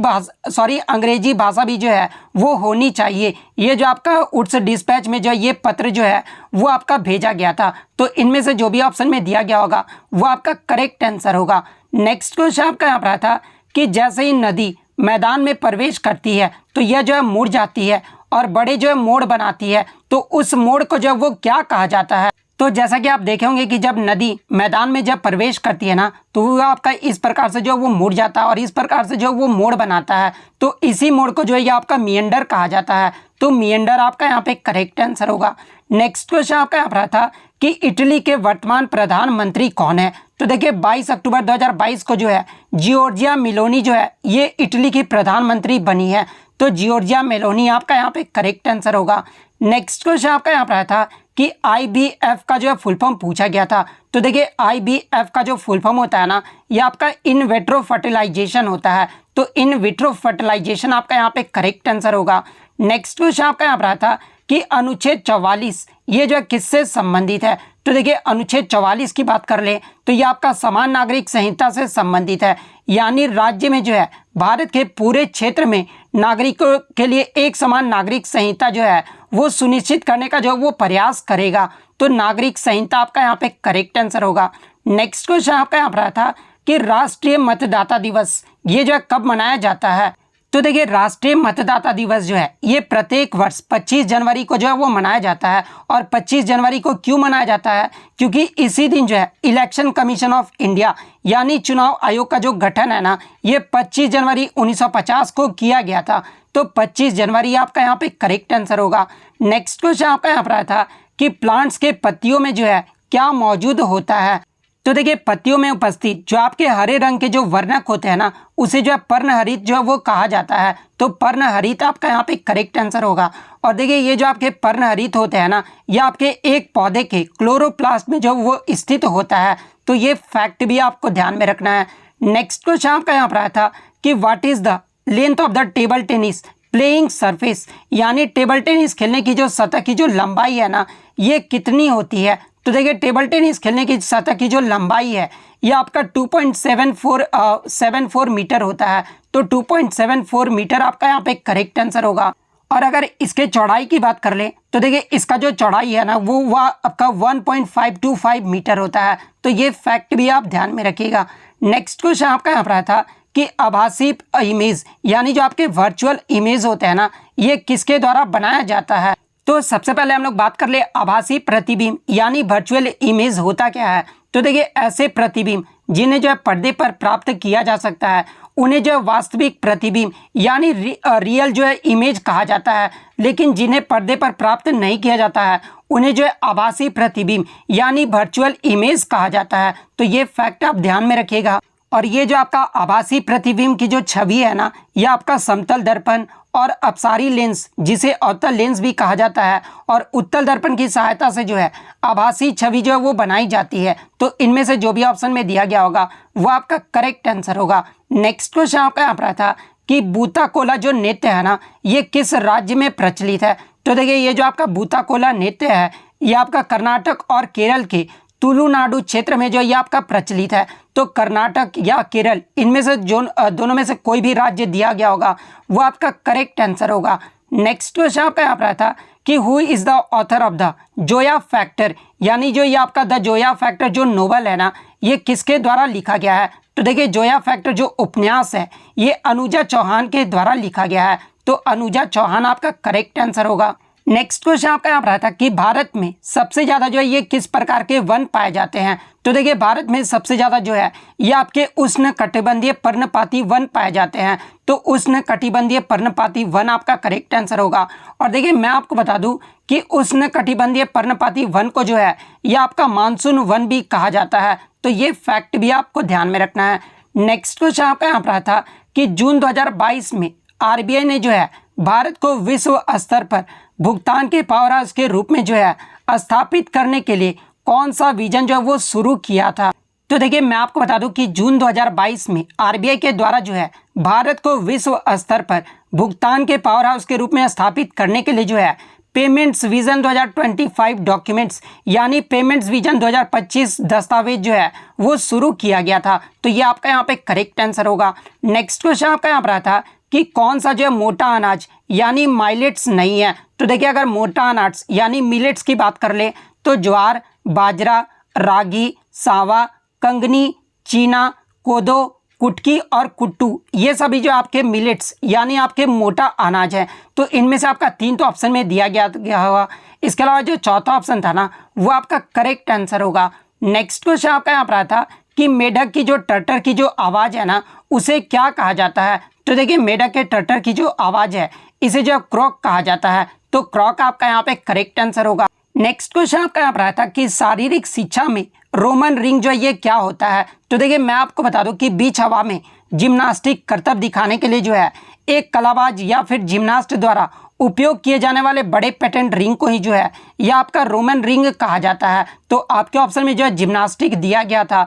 भाषा भी जो है वो होनी चाहिए। ये जो आपका वुड्स डिस्पैच में जो ये पत्र जो है वो आपका भेजा गया था। तो इनमें से जो भी ऑप्शन में दिया गया होगा वो आपका करेक्ट आंसर होगा। नेक्स्ट क्वेश्चन आपका यहाँ पर आता था कि जैसे ही नदी मैदान में प्रवेश करती है तो यह जो है मुड़ जाती है और बड़े जो है मोड़ बनाती है, तो उस मोड़ को जो वो क्या कहा जाता है। तो जैसा कि आप देखे होंगे कि जब नदी मैदान में जब प्रवेश करती है ना, तो वो आपका इस प्रकार से जो वो मुड़ जाता है और इस प्रकार से जो वो मोड़ बनाता है, तो इसी मोड़ को जो है ये आपका मिएंडर कहा जाता है। तो मिएंडर आपका यहाँ पे करेक्ट आंसर होगा। नेक्स्ट क्वेश्चन आपका यहाँ पर था कि इटली के वर्तमान प्रधानमंत्री कौन है। तो देखिए 22 अक्टूबर 2022 को जो है जियोर्जिया मेलोनी जो है ये इटली की प्रधानमंत्री बनी है। तो जियोर्जिया मेलोनी आपका यहाँ पे करेक्ट आंसर होगा। नेक्स्ट क्वेश्चन आपका यहाँ पर था कि IBF का जो है फुल फॉर्म पूछा गया था। तो देखिए IBF का जो फुल फॉर्म होता है ना, ये आपका इन विट्रो फर्टिलाइजेशन होता है। तो इन विट्रो फर्टिलाइजेशन आपका यहाँ पे करेक्ट आंसर होगा। नेक्स्ट क्वेश्चन आपका यहाँ पर था कि अनुच्छेद 44 ये जो है किससे संबंधित है। तो देखिए अनुच्छेद 44 की बात कर ले तो ये आपका समान नागरिक संहिता से संबंधित है, यानी राज्य में जो है भारत के पूरे क्षेत्र में नागरिकों के लिए एक समान नागरिक संहिता जो है वो सुनिश्चित करने का जो वो प्रयास करेगा। तो नागरिक संहिता आपका यहाँ पे करेक्ट आंसर होगा। नेक्स्ट क्वेश्चन आपका यहाँ पर था कि राष्ट्रीय मतदाता दिवस ये जो है कब मनाया जाता है। तो देखिए राष्ट्रीय मतदाता दिवस जो है ये प्रत्येक वर्ष 25 जनवरी को जो है वो मनाया जाता है। और 25 जनवरी को क्यों मनाया जाता है, क्योंकि इसी दिन जो है इलेक्शन कमीशन ऑफ इंडिया यानी चुनाव आयोग का जो गठन है ना, ये 25 जनवरी 1950 को किया गया था। तो 25 जनवरी आपका यहाँ पे करेक्ट आंसर होगा। नेक्स्ट क्वेश्चन आपका यहाँ पर आया था कि प्लांट्स के पत्तियों में जो है क्या मौजूद होता है। तो देखिए पत्तियों में उपस्थित जो आपके हरे रंग के जो वर्णक होते हैं ना, उसे जो है पर्णहरित जो है वो कहा जाता है। तो पर्णहरित आपका यहाँ पे करेक्ट आंसर होगा। और देखिए ये जो आपके पर्णहरित होते हैं ना, ये आपके एक पौधे के क्लोरोप्लास्ट में जो वो स्थित होता है। तो ये फैक्ट भी आपको ध्यान में रखना है। नेक्स्ट क्वेश्चन आपका यहाँ पर आया था कि what is the length of the table tennis playing surface, यानी टेबल टेनिस खेलने की जो सतह की जो लंबाई है ना, ये कितनी होती है। तो देखिए टेबल टेनिस खेलने की सतह की जो लंबाई है ये आपका 2.74 मीटर होता है। तो 2.74 मीटर आपका यहाँ पे करेक्ट आंसर होगा। और अगर इसके चौड़ाई की बात कर ले तो देखिए इसका जो चौड़ाई है ना वो आपका 1.525 मीटर होता है। तो ये फैक्ट भी आप ध्यान में रखिएगा। नेक्स्ट क्वेश्चन आपका यहाँ पर था कि आभासी इमेज यानी जो आपके वर्चुअल इमेज होते हैं ना, ये किसके द्वारा बनाया जाता है। तो सबसे पहले हम लोग बात कर ले आभासी प्रतिबिंब यानी वर्चुअल इमेज होता क्या है। तो देखिए ऐसे प्रतिबिंब जिन्हें जो है पर्दे पर प्राप्त किया जा सकता है उन्हें जो है वास्तविक प्रतिबिंब यानी रियल जो है इमेज कहा जाता है, लेकिन जिन्हें पर्दे पर प्राप्त नहीं किया जाता है उन्हें जो है आभासी प्रतिबिंब यानी वर्चुअल इमेज कहा जाता है। तो ये फैक्ट आप ध्यान में रखिएगा। और ये जो आपका आभासी प्रतिबिंब की जो छवि है ना, यह आपका समतल दर्पण और अपसारी लेंस जिसे अवतल लेंस भी कहा जाता है और उत्तल दर्पण की सहायता से जो है आभासी छवि जो है वो बनाई जाती है। तो इनमें से जो भी ऑप्शन में दिया गया होगा वो आपका करेक्ट आंसर होगा। नेक्स्ट क्वेश्चन आपका यहाँ पर था कि बूताकोला जो नृत्य है ना, ये किस राज्य में प्रचलित है। तो देखिए ये जो आपका बूताकोला नृत्य है ये आपका कर्नाटक और केरल के तुलुनाडु क्षेत्र में जो ये आपका प्रचलित है। तो कर्नाटक या केरल इनमें से जो दोनों में से कोई भी राज्य दिया गया होगा वो आपका करेक्ट आंसर होगा। नेक्स्ट क्वेश्चन आपका यहाँ पर था कि who is the author of the Zoya factor, यानी जो ये आपका द जोया फैक्टर जो नोवेल है ना, ये किसके द्वारा लिखा गया है। तो देखिए जोया फैक्टर जो उपन्यास है ये अनुजा चौहान के द्वारा लिखा गया है, तो अनुजा चौहान आपका करेक्ट आंसर होगा। नेक्स्ट क्वेश्चन आपका यहाँ पर रहा था कि भारत में सबसे ज़्यादा जो है ये किस प्रकार के वन पाए जाते हैं। तो देखिए भारत में सबसे ज़्यादा जो है ये आपके उष्ण कटिबंधीय पर्णपाती वन पाए जाते हैं, तो उष्ण कटिबंधीय पर्णपाती वन आपका करेक्ट आंसर होगा। और देखिए मैं आपको बता दूं कि उष्ण कटिबंधीय पर्णपाती वन को जो है ये आपका मानसून वन भी कहा जाता है, तो ये फैक्ट भी आपको ध्यान में रखना है। नेक्स्ट क्वेश्चन आपका यहाँ पर रहा था कि जून 2022 में आरबीआई ने जो है भारत को विश्व स्तर पर भुगतान के पावर हाउस के रूप में जो है स्थापित करने के लिए कौन सा विजन जो है वो शुरू किया था। तो देखिए मैं आपको बता दूं कि जून 2022 में आरबीआई के द्वारा जो है भारत को विश्व स्तर पर भुगतान के पावर हाउस के रूप में स्थापित करने के लिए जो है पेमेंट्स विजन 2025 डॉक्यूमेंट्स यानी पेमेंट्स विजन 2025 दस्तावेज जो है वो शुरू किया गया था, तो ये आपका यहाँ पे करेक्ट आंसर होगा। नेक्स्ट क्वेश्चन आपका यहाँ पर रहा था कि कौन सा जो है मोटा अनाज यानी माइलेट्स नहीं है। तो देखिए अगर मोटा अनाज यानी मिलेट्स की बात कर ले तो ज्वार, बाजरा, रागी, सावा, कंगनी, चीना, कोदो, कुटकी और कुट्टू ये सभी जो आपके मिलेट्स यानी आपके मोटा अनाज है, तो इनमें से आपका 3 तो ऑप्शन में दिया गया होगा। इसके अलावा जो चौथा ऑप्शन था ना वो आपका करेक्ट आंसर होगा। नेक्स्ट क्वेश्चन आपका यहाँ पर आया था कि मेढक की जो टर्टर की जो आवाज़ है ना उसे क्या कहा जाता है। तो देखिए मेढक के टर्टर की जो आवाज़ है इसे जो क्रॉक कहा जाता है, तो क्रॉक आपका यहाँ पे करेक्ट आंसर होगा। नेक्स्ट क्वेश्चन आपका यहाँ पर आया था कि शारीरिक शिक्षा में रोमन रिंग जो है ये क्या होता है। तो देखिए मैं आपको बता दूं कि बीच हवा में जिम्नास्टिक करतब दिखाने के लिए जो है एक कलाबाज या फिर जिम्नास्ट द्वारा उपयोग किए जाने वाले बड़े पेटेंट रिंग को ही जो है यह आपका रोमन रिंग कहा जाता है। तो आपके ऑप्शन में जो है जिम्नास्टिक दिया गया था,